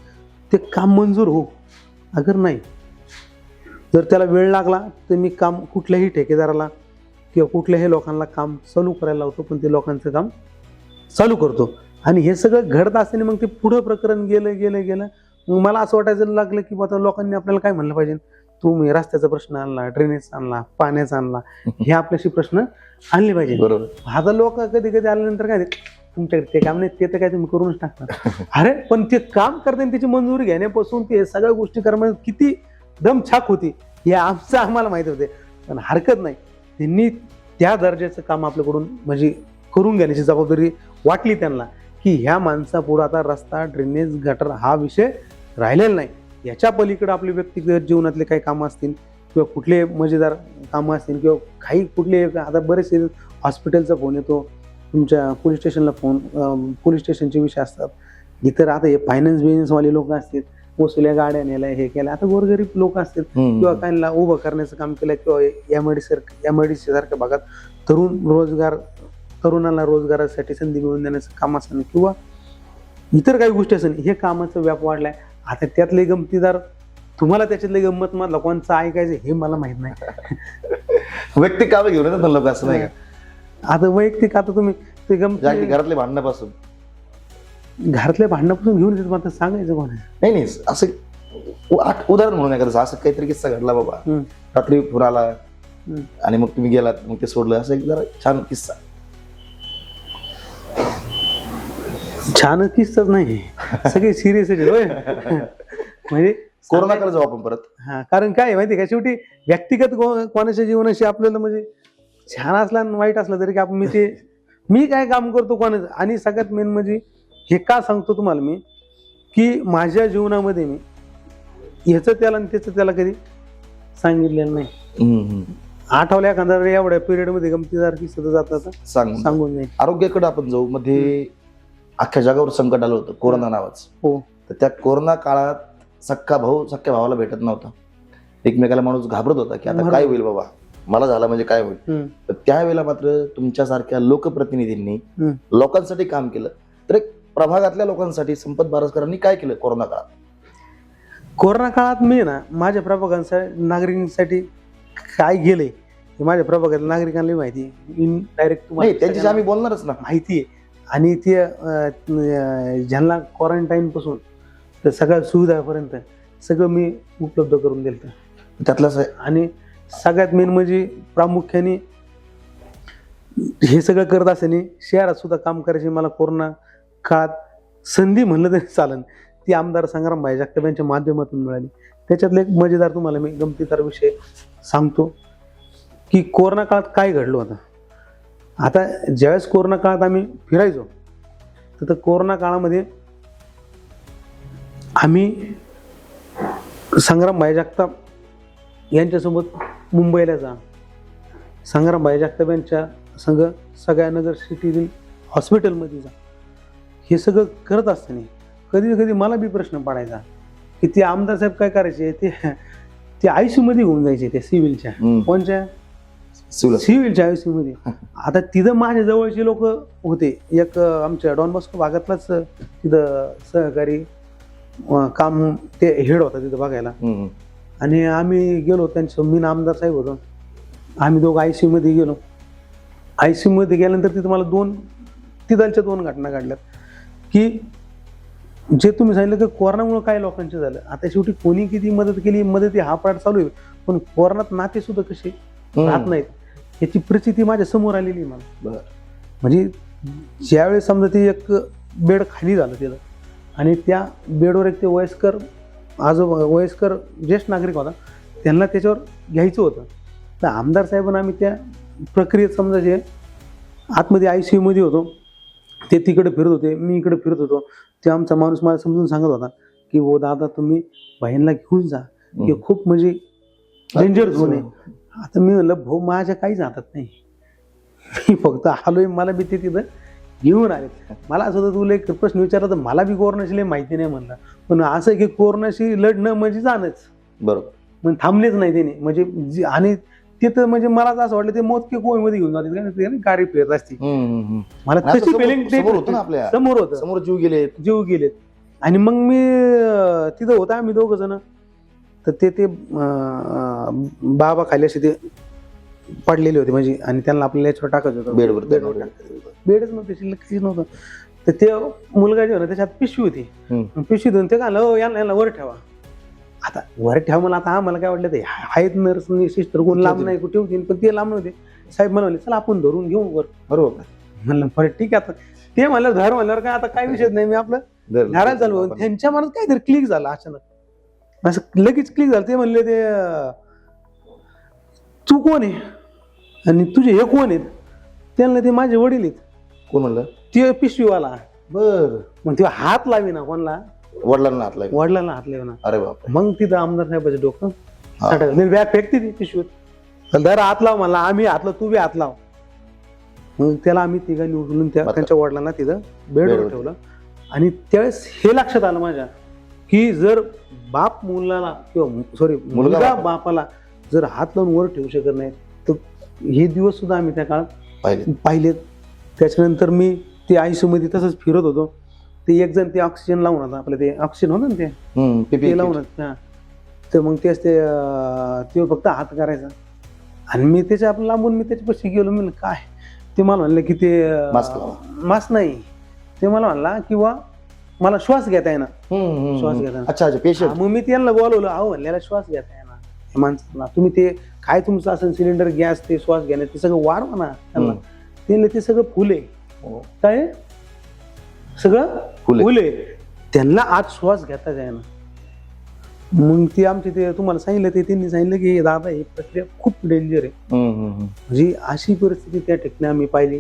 [SPEAKER 2] ते काम मंजूर हो. अगर नाही जर त्याला वेळ लागला तर मी काम कुठल्याही ठेकेदाराला किंवा कुठल्याही लोकांना काम चालू करायला लावतो, पण ते लोकांचं काम चालू करतो. आणि हे सगळं घडत असताना मग ते पुढं प्रकरण गेलं मग मला असं वाटायचं लागलं की आता लोकांनी आपल्याला काय म्हणलं पाहिजे, तुम्ही रस्त्याचा प्रश्न आणला, ड्रेनेज आणला, पाण्याचा आणला, हे आपल्याशी प्रश्न आणले पाहिजे.
[SPEAKER 1] बरोबर.
[SPEAKER 2] आता लोक कधी कधी आल्यानंतर काय तुमच्याकडे ते काम नाही, ते तर काय तुम्ही करूनच टाकता. अरे पण ते काम करताना त्याची मंजुरी घेण्यापासून ते सगळ्या गोष्टी करण्यात किती दमछाक होती हे आमचं आम्हाला माहिती होते. पण हरकत नाही, त्यांनी त्या दर्जाचं काम आपल्याकडून म्हणजे करून घेण्याची जबाबदारी वाटली त्यांना की ह्या माणसापुढं आता रस्ता, ड्रेनेज, गटर हा विषय राहिलेला नाही. याच्या पलीकडे आपले व्यक्तिगत जीवनातले काही कामं असतील किंवा कुठले मजेदार कामं असतील किंवा काही कुठले आता बरेचसे हॉस्पिटलचा फोन येतो, तुमच्या पोलीस स्टेशनला फोन, पोलीस स्टेशनचे विषय असतात. इतर आता हे फायनान्स बिझनेसवाले लोक असतील, वसुल्या गाड्या नेल्या, हे केल्या. आता गोरगरीब लोक असतील किंवा काहींना उभं करण्याचं काम केलं किंवा एमआयडीसी सारख्या भागात तरुणांना रोजगारासाठी संधी मिळवून देण्याचं काम असेल किंवा इतर काही गोष्टी असेल, हे कामाचा व्याप वाढलाय. आता त्यातले गमतीदार तुम्हाला त्याच्यातले गंमत मधला कोणचं ऐकायचं हे मला माहित नाही.
[SPEAKER 1] व्यक्तिक कामं घेऊन येतात लोक, असं नाही का?
[SPEAKER 2] आता वैयक्तिक आता तुम्ही ते
[SPEAKER 1] घरातले भांडणापासून
[SPEAKER 2] घेऊन येतात, आता सांगायचं कोण
[SPEAKER 1] नाही असं उदाहरण म्हणून एखादं असं काहीतरी किस्सा घडला बाबा, रात्री फोन आला आणि मग तुम्ही गेलात, मग ते सोडलं, असं एक जरा छान किस्सा.
[SPEAKER 2] छान किस्साच नाही, सगळे सिरियस म्हणजे
[SPEAKER 1] कोरोनाकडे जाऊ आपण परत.
[SPEAKER 2] हा, कारण काय माहिती का, शेवटी व्यक्तिगत कोणाच्या जीवनाशी आपल्याला म्हणजे छान असला आणि वाईट असला तरी आपण मी काय काम करतो कोणाचं. आणि सगळ्यात मेन म्हणजे हे का सांगतो तुम्हाला मी की माझ्या जीवनामध्ये मी ह्याचं त्याला आणि त्याचं त्याला कधी सांगितलेलं नाही. आठवल्या एखादा एवढ्या पिरियड मध्ये गमतीदार किस्सा जातात सांगून नाही.
[SPEAKER 1] आरोग्याकडे आपण जाऊ. मध्ये अख्ख्या जगावर संकट आलं होतं, कोरोना नावाचं.
[SPEAKER 2] हो.
[SPEAKER 1] तर त्या कोरोना काळात सख्खा भावाला भेटत नव्हता, एकमेकाला माणूस घाबरत होता की आता काय होईल बाबा, मला झाला म्हणजे काय होईल. तर त्यावेळेला मात्र तुमच्यासारख्या लोकप्रतिनिधींनी लोकांसाठी काम केलं. तर एक प्रभागातल्या लोकांसाठी संपत बारसकरांनी काय केलं कोरोना काळात?
[SPEAKER 2] कोरोना काळात मी ना माझ्या प्रभागांसाठी नागरिकांसाठी काय गेलंय हे माझ्या प्रभागातल्या नागरिकांना माहिती आहे. इनडायरेक्ट
[SPEAKER 1] त्यांच्याशी आम्ही बोलणारच ना,
[SPEAKER 2] माहिती आहे. आणि ते ज्यांना क्वारंटाईन पासून तर सगळ्या सुविधापर्यंत सगळं मी उपलब्ध करून दिलं
[SPEAKER 1] त्यातलं.
[SPEAKER 2] आणि सगळ्यात मेन म्हणजे प्रामुख्याने हे सगळं करत असताना शहरात सुद्धा काम करायची मला कोरोना काळात संधी म्हणलं तरी चालेल, ती आमदार संग्राम भाई जगताप यांच्या माध्यमातून मिळाली. त्याच्यातलं एक मजेदार तुम्हाला मी गमतीदार विषय सांगतो की कोरोना काळात काय घडलं होतं. आता ज्यावेळेस कोरोना काळात आम्ही फिरायचो तर कोरोना काळामध्ये आम्ही संग्राम भाई जगताप यांच्यासोबत मुंबईला जा, संग्राम भाई जगताप यांच्या संघ सगळ्या नगर सिटीतील हॉस्पिटलमध्ये जा. हे सगळं करत असताना कधी कधी मला बी प्रश्न पडायचा की ते आमदार साहेब काय करायचे, ते ICU मध्ये होऊन जायचे, ते सिव्हिलच्या. कोणच्या? सिव्हिलच्या ICU मध्ये. आता तिथं माझ्या जवळचे लोक होते, एक आमच्या डॉन बॉस्को भागातलाच तिथं सहकारी काम ते हेड होता तिथं बघायला. आणि आम्ही गेलो त्यांचं, मी आमदार साहेब होतो, आम्ही दोघं ICU मध्ये गेलो. ICU मध्ये गेल्यानंतर तिथं मला तिथालच्या 2 घटना घडल्यात की जे तुम्ही सांगितलं की कोरोनामुळे काय लोकांचे झालं. आता शेवटी कोणी किती मदत केली, मदत हा पाठ चालू आहे, पण कोरोनात नाते सुद्धा कसे राहत नाहीत याची परिस्थिती माझ्या समोर आलेली आहे मला. म्हणजे ज्यावेळेस समजा ते एक बेड खाली झालं तिथं आणि त्या बेडवर एक ते वयस्कर ज्येष्ठ नागरिक होता, त्यांना त्याच्यावर घ्यायचं होतं. तर आमदार साहेबांना आम्ही त्या प्रक्रियेत समजा जे आतमध्ये ICU मध्ये होतो, ते तिकडे फिरत होते, मी इकडे फिरत होतो. ते आमचा माणूस मला समजून सांगत होता की हो दादा तुम्ही बहिणीला घेऊन जा, हे खूप म्हणजे डेंजर झोन आहे. आता मी म्हणलं भाऊ माझ्या काहीच हातात नाही, मी फक्त आलोय, मला बी ते तिथं घेऊन आले. मला असं होतं तुला एक प्रश्न विचारला तर मला बी कोरोनाशी लय माहिती नाही म्हणलं, पण असं की कोरोनाशी लढणं म्हणजे जाणंच.
[SPEAKER 1] बरोबर.
[SPEAKER 2] मग थांबलेच नाही त्याने, म्हणजे आणि तिथं म्हणजे मला असं वाटलं ते मौत की कोविमध्ये घेऊन जाते गाडी फिरत असते. मला तशी फिलिंग समोर होतं,
[SPEAKER 1] समोर जीव गेलेत.
[SPEAKER 2] आणि मग मी तिथं होता, आम्ही 2 जण. तर ते बाबा खाली असे ते पडलेले होते म्हणजे, आणि त्यांना आपल्याला याच्यावर टाकायचं होतं, बेडच नव्हतं, शिल्लक काहीच नव्हतं. तर ते मुलगा जे होता त्याच्यात पिशवी होती, पिशवी देऊन ते का यांना वर ठेवा. आता वर ठेवा मला, आता आम्हाला काय वाटलं ते आहेत नर्स सिस्टर कोण लांब नाही कुठे होती, पण ते लांब नव्हते. साहेब म्हणाले चला आपण धरून घेऊ वर. बरोबर म्हणलं बरं ठीक आहे. आता ते म्हणलं धर म्हणल्यावर काय आता काय विषय नाही, मी आपलं धरायला चालू. त्यांच्या मनात काहीतरी क्लिक झालं अचानक, असं लगेच क्लिक झालं. ते म्हणले ते तू कोण आहे आणि तुझे हे कोण आहेत? त्यांना ते माझे वडील आहेत.
[SPEAKER 1] कोण म्हणलं? ते
[SPEAKER 2] पिशवीवाला. बर. मग ते हात लावी ना कोणला?
[SPEAKER 1] वडिलांना हात लावी
[SPEAKER 2] ना.
[SPEAKER 1] अरे बाप.
[SPEAKER 2] मग तिथं आमदार साहेबाचं डोकं बॅग फेकते ती पिशवीत. दर हात लाव मला, आम्ही हात लाव, तू बी हात लाव. मग त्याला आम्ही तिघांनी उचलून त्यांच्या वडिलांना तिथं बेडवर ठेवलं. आणि त्यावेळेस हे लक्षात आलं माझ्या की जर बाप मुलाला किंवा सॉरी मुलगा बापाला जर हात लावून वर ठेवू शकत नाही तर हे दिवस सुद्धा आम्ही त्या काळात पाहिलेत. त्याच्यानंतर मी ते ICU मध्ये तसंच फिरत होतो. ते एक जण ते ऑक्सिजन लावून होता, आपलं ते ऑक्सिजन होतं ना ते लावून. तर मग तेच ते फक्त हात करायचा आणि मी त्याच्या आपण लांबून मी त्याच्यापाशी गेलो. मी काय ते मला म्हणलं की ते मास्क नाही, ते मला म्हणला किंवा मला श्वास घेता येणार, श्वास घेता. अच्छा पेशंट. मग मी त्यांना बोलवलं, अहो म्हणल्याला श्वास घेता येणार माणसाला, तुम्ही ते काय तुमचं असं सिलेंडर गॅस ते श्वास घेण्यात ते सगळं वाढवा ना त्यांना. ते सगळं फुले काय सगळं फुले त्यांना आज श्वास घेता जायना. मग ती आमची ते तुम्हाला सांगितलं ते त्यांनी सांगितलं की दादा ही प्रक्रिया खूप डेंजर आहे. म्हणजे अशी परिस्थिती त्या ठिकाणी आम्ही पाहिली.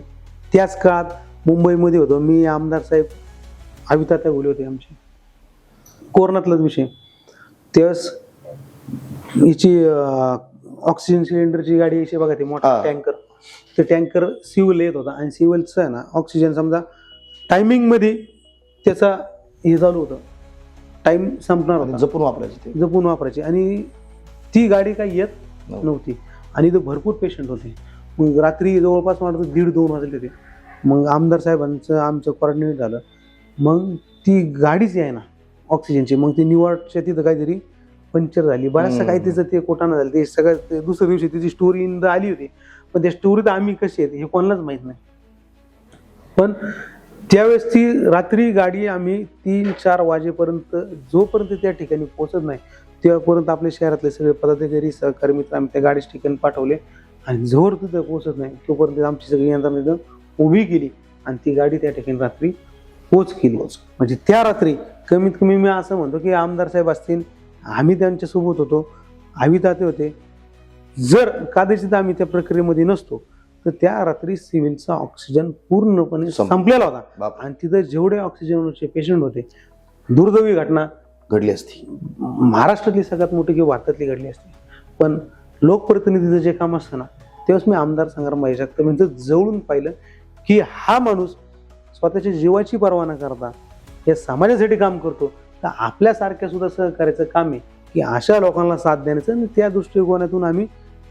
[SPEAKER 2] त्याच काळात मुंबईमध्ये होतो मी, आमदार साहेब अविताताई बोलले होते आमचे, कोरोनातलाच विषय. त्यावेळेस हिची ऑक्सिजन सिलेंडरची गाडी यायची बघा, ती मोठा टँकर. ते टँकर सिव्हिल येत होता आणि सिव्हिलचं आहे ना ऑक्सिजन समजा टायमिंग मध्ये त्याचा हे चालू होतं, टाइम संपणार होता, जपून वापरायची. आणि ती गाडी काही येत नव्हती आणि इथं भरपूर पेशंट होते. मग रात्री जवळपास मला 1:30-2 वाजले होते. मग आमदार साहेबांचं आमचं कॉर्डिनेट झालं. मग ती गाडीच आहे ना ऑक्सिजनची, मग ती निवाडच्या तिथं काहीतरी पंक्चर झाली, बऱ्याचशा काही तिचं ते कोटाणं झालं. ते सगळं दुसऱ्या दिवशी तिची स्टोरी आली होती, पण त्या स्टोरीत आम्ही कशी आहेत हे कोणालाच माहित नाही. पण त्यावेळेस ती रात्री गाडी आम्ही 3-4 वाजेपर्यंत जोपर्यंत त्या ठिकाणी पोहोचत नाही तेव्हापर्यंत आपल्या शहरातले सगळे पदाधिकारी सहकारी मित्र आम्ही त्या गाडीच्या ठिकाणी पाठवले. आणि जोर तिथं पोहोचत नाही तोपर्यंत आमची सगळी यंत्रणा तिथं उभी केली आणि ती गाडी त्या ठिकाणी रात्री पोच केली. म्हणजे त्या रात्री कमीत कमी मी असं म्हणतो की आमदार साहेब असतील, आम्ही त्यांच्यासोबत होतो, अविताते होते. जर कदाचित आम्ही त्या प्रक्रियेमध्ये नसतो तर त्या रात्री सिव्हिलचा ऑक्सिजन पूर्णपणे संपलेला होता आणि तिथं जेवढे ऑक्सिजनचे पेशंट होते, दुर्दैवी घटना
[SPEAKER 1] घडली असती,
[SPEAKER 2] महाराष्ट्रातली सगळ्यात मोठी किंवा भारतातली घडली असती. पण लोकप्रतिनिधीचं जे काम असतं ना तेव्हाच मी आमदार संग्राम जगताप यांचं जवळून पाहिलं की हा माणूस स्वतःच्या जीवाची पर्वा न करता या समाजासाठी काम करतो. तर आपल्यासारख्या सुद्धा सहकार्याचं काम आहे की अशा लोकांना साथ देण्याचं. आणि त्या दृष्टिकोनातून आम्ही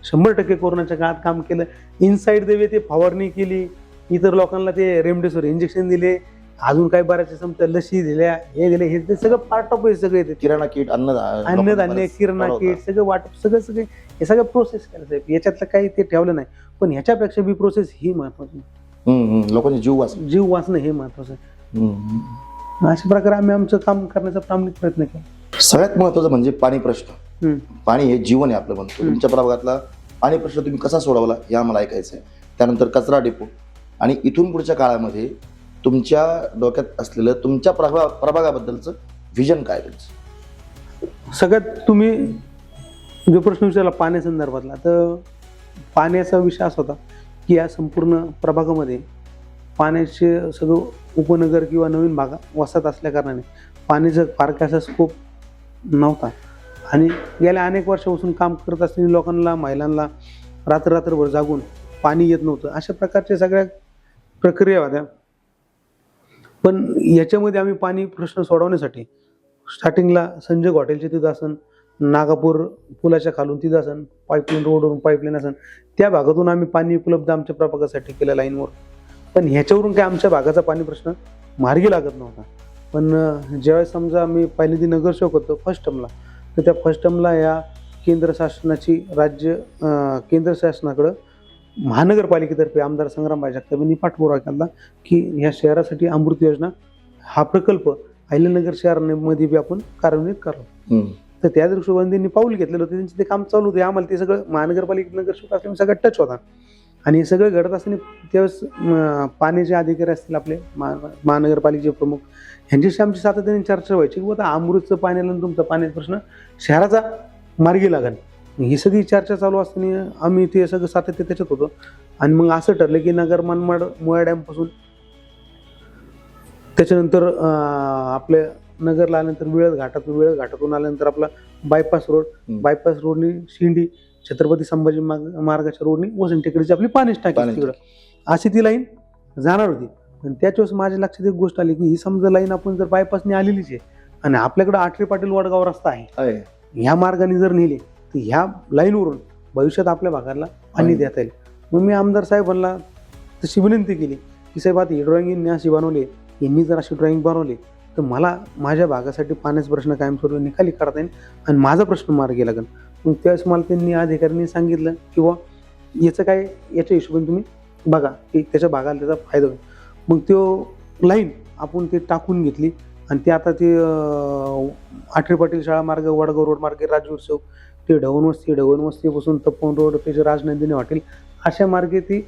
[SPEAKER 2] 100% कोरोनाच्या काळात काम केलं. इनसाईड देवे ते फवारणी केली, इतर लोकांना ते रेमडेसिवीर इंजेक्शन दिले, अजून काही बऱ्याच समजा लसी दिल्या, हे दिले, हे ते सगळं पार्ट ऑफ हे सगळे येते.
[SPEAKER 1] किराणा किट,
[SPEAKER 2] अन्नधान्य, किराणा किट, सगळं वाटप, सगळे हे सगळं प्रोसेस केलं साहेब. याच्यातलं काही ते ठेवलं नाही. पण ह्याच्यापेक्षा बी प्रोसेस ही महत्वाची.
[SPEAKER 1] लोकांचे जीव
[SPEAKER 2] वाचणं हे महत्वाचं आहे. अशा प्रकारे आम्ही आमचं काम करण्याचा प्रामाणिक प्रयत्न केला.
[SPEAKER 1] सगळ्यात महत्वाचं म्हणजे पाणी प्रश्न. पाणी हे जीवन आहे आपलं म्हणतो. तुमच्या प्रभागातला पाणी प्रश्न तुम्ही कसा सोडवला हे आम्हाला ऐकायचं आहे. त्यानंतर कचरा डेपो आणि इथून पुढच्या काळामध्ये तुमच्या डोक्यात असलेलं तुमच्या प्रभागाबद्दलचं व्हिजन काय तुमचं?
[SPEAKER 2] सगळ्यात तुम्ही जो प्रश्न विचारला पाण्यासंदर्भातला, तर पाण्याचा विषय असा होता की या संपूर्ण प्रभागामध्ये पाण्याचे सगळं उपनगर किंवा नवीन भागा वसाहत असल्या कारणाने पाण्याचा फार कसा स्कोप नव्हता. आणि गेल्या अनेक वर्षापासून काम करत असलेल्या लोकांना, महिलांना रात्रभर जागून पाणी येत नव्हतं. अशा प्रकारच्या सगळ्या प्रक्रिया होत्या. पण याच्यामध्ये आम्ही पाणी प्रश्न सोडवण्यासाठी स्टार्टिंगला संजय हॉटेलचे तिथं असन, नागापूर पुलाच्या खालून तिथं असन, पाईपलाईन रोडवरून पाईपलाईन असन, त्या भागातून आम्ही पाणी उपलब्ध आमच्या प्रभागासाठी केलं लाईनवर. पण ह्याच्यावरून काय आमच्या भागाचा पाणी प्रश्न मार्गी लागत नव्हता. पण ज्यावेळेस समजा आम्ही पहिल्यांदा नगरसेवक होतो फर्स्ट टर्मला, तर त्या फर्स्ट टर्मला या केंद्र शासनाची केंद्र शासनाकडं महानगरपालिकेतर्फे आमदार संग्राम जगताप यांनी पाठपुरावा केला की ह्या शहरासाठी अमृत योजना हा प्रकल्प अहिल्यानगर शहरामध्ये बी आपण कार्यान्वित करावं. तर त्या दृष्टीने त्यांनी पाऊल घेतलेलं होतं. त्यांचं ते काम चालू होते. आम्हाला ते सगळं महानगरपालिकेत नगरसेवक असल्यामुळे सगळं टच होता. आणि हे सगळं घडत असताना त्यावेळेस पाण्याचे अधिकारी असतील आपले महानगरपालिकेचे प्रमुख, ह्यांच्याशी आमची सातत्याने चर्चा व्हायची की आता अमृतचं पाण्याला तुमचा पाण्याचा प्रश्न शहराचा मार्गी लागेल. ही सगळी चर्चा चालू असताना आम्ही ते सगळं सातत्य त्याच्यात होतो. आणि मग असं ठरलं की नगर मनमाड मुळा डॅमपासून त्याच्यानंतर आपल्या नगरला आल्यानंतर विळद घाटातून आल्यानंतर आपला बायपास रोडनी शिंडी छत्रपती संभाजी मार्गाच्या रोडनी वसंत टेकडीची आपली पाणी टाकी तिकडं अशी ती लाईन जाणार होती. पण त्याच्यावेळेस माझ्या लक्षात एक गोष्ट आली की ही समजा लाईन आपण जर बायपासने आलेलीच आहे आणि आपल्याकडे आठरे पाटील वडगाव रस्ता आहे, ह्या मार्गाने जर नेली तर ह्या लाईनवरून भविष्यात आपल्या भागाला पाणी देता येईल. मग मी आमदार साहेबांना तशी विनंती केली की साहेब आता ही ड्रॉइंग यांनी अशी बनवली, यांनी जर अशी ड्रॉइंग बनवली तर मला माझ्या भागासाठी पाण्याचा प्रश्न कायमस्वरूपी निकाली करता येईल आणि माझा प्रश्न मार्गी लागेल. मग त्यावेळेस मला त्यांनी अधिकाऱ्यांनी सांगितलं किंवा याचं काय याच्या हिशोबाने तुम्ही बघा की त्याच्या भागाला त्याचा फायदा होईल. मग तो लाईन आपण ते टाकून घेतली आणि ते आता ते आठरे पाटील शाळा मार्ग, वडगाव रोड मार्गे, राजवीर चौक, ते ढवण वस्तीपासून तपोवन रोड, त्याचे राजनंदिनी हॉटेल अशा मार्गे ती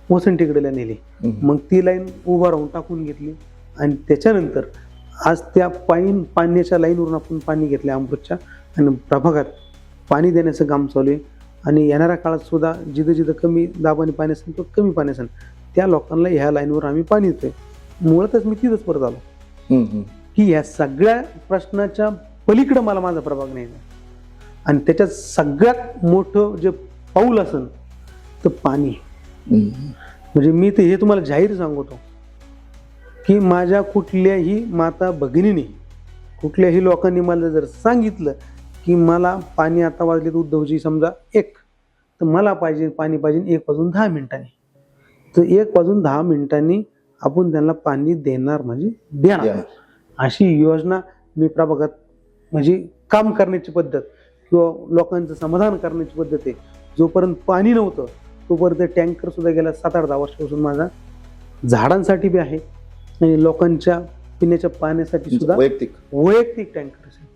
[SPEAKER 2] वसंत टेकडीला नेली. मग ती लाईन उभा राहून टाकून घेतली आणि त्याच्यानंतर आज त्या पाण्याच्या लाईनवरून आपण पाणी घेतलं अमृतच्या आणि प्रभागात पाणी देण्याचं काम चालू आहे. आणि येणाऱ्या काळात सुद्धा जिथं कमी दाबाने पाणी असेल किंवा कमी पाणी असेल त्या लोकांना ह्या लाईनवर आम्ही पाणी देतोय. मुळातच मी तिथंच परत आलो की ह्या सगळ्या प्रश्नाच्या पलीकडं मला माझा प्रभाग नाही आणि त्याच्यात सगळ्यात मोठं जे पाऊल असेल तर पाणी. म्हणजे मी ते हे तुम्हाला जाहीर सांगतो की माझ्या कुठल्याही माता भगिनीने, कुठल्याही लोकांनी मला जर सांगितलं की मला पाणी आता वाजले तर उद्धवजी समजा 1 तर मला पाणी पाहिजे 1 वाजून 10 मिनिटांनी, तर 1 वाजून 10 मिनिटांनी आपण त्यांना पाणी देणार म्हणजे देणार. अशी योजना मी प्रभागात म्हणजे काम करण्याची पद्धत किंवा लोकांचं समाधान करण्याची पद्धत आहे. जोपर्यंत पाणी नव्हतं तोपर्यंत टँकर सुद्धा गेल्या 7-8-10 वर्षापासून माझा झाडांसाठी बी आहे आणि लोकांच्या पिण्याच्या पाण्यासाठी सुद्धा वैयक्तिक टँकर असेल.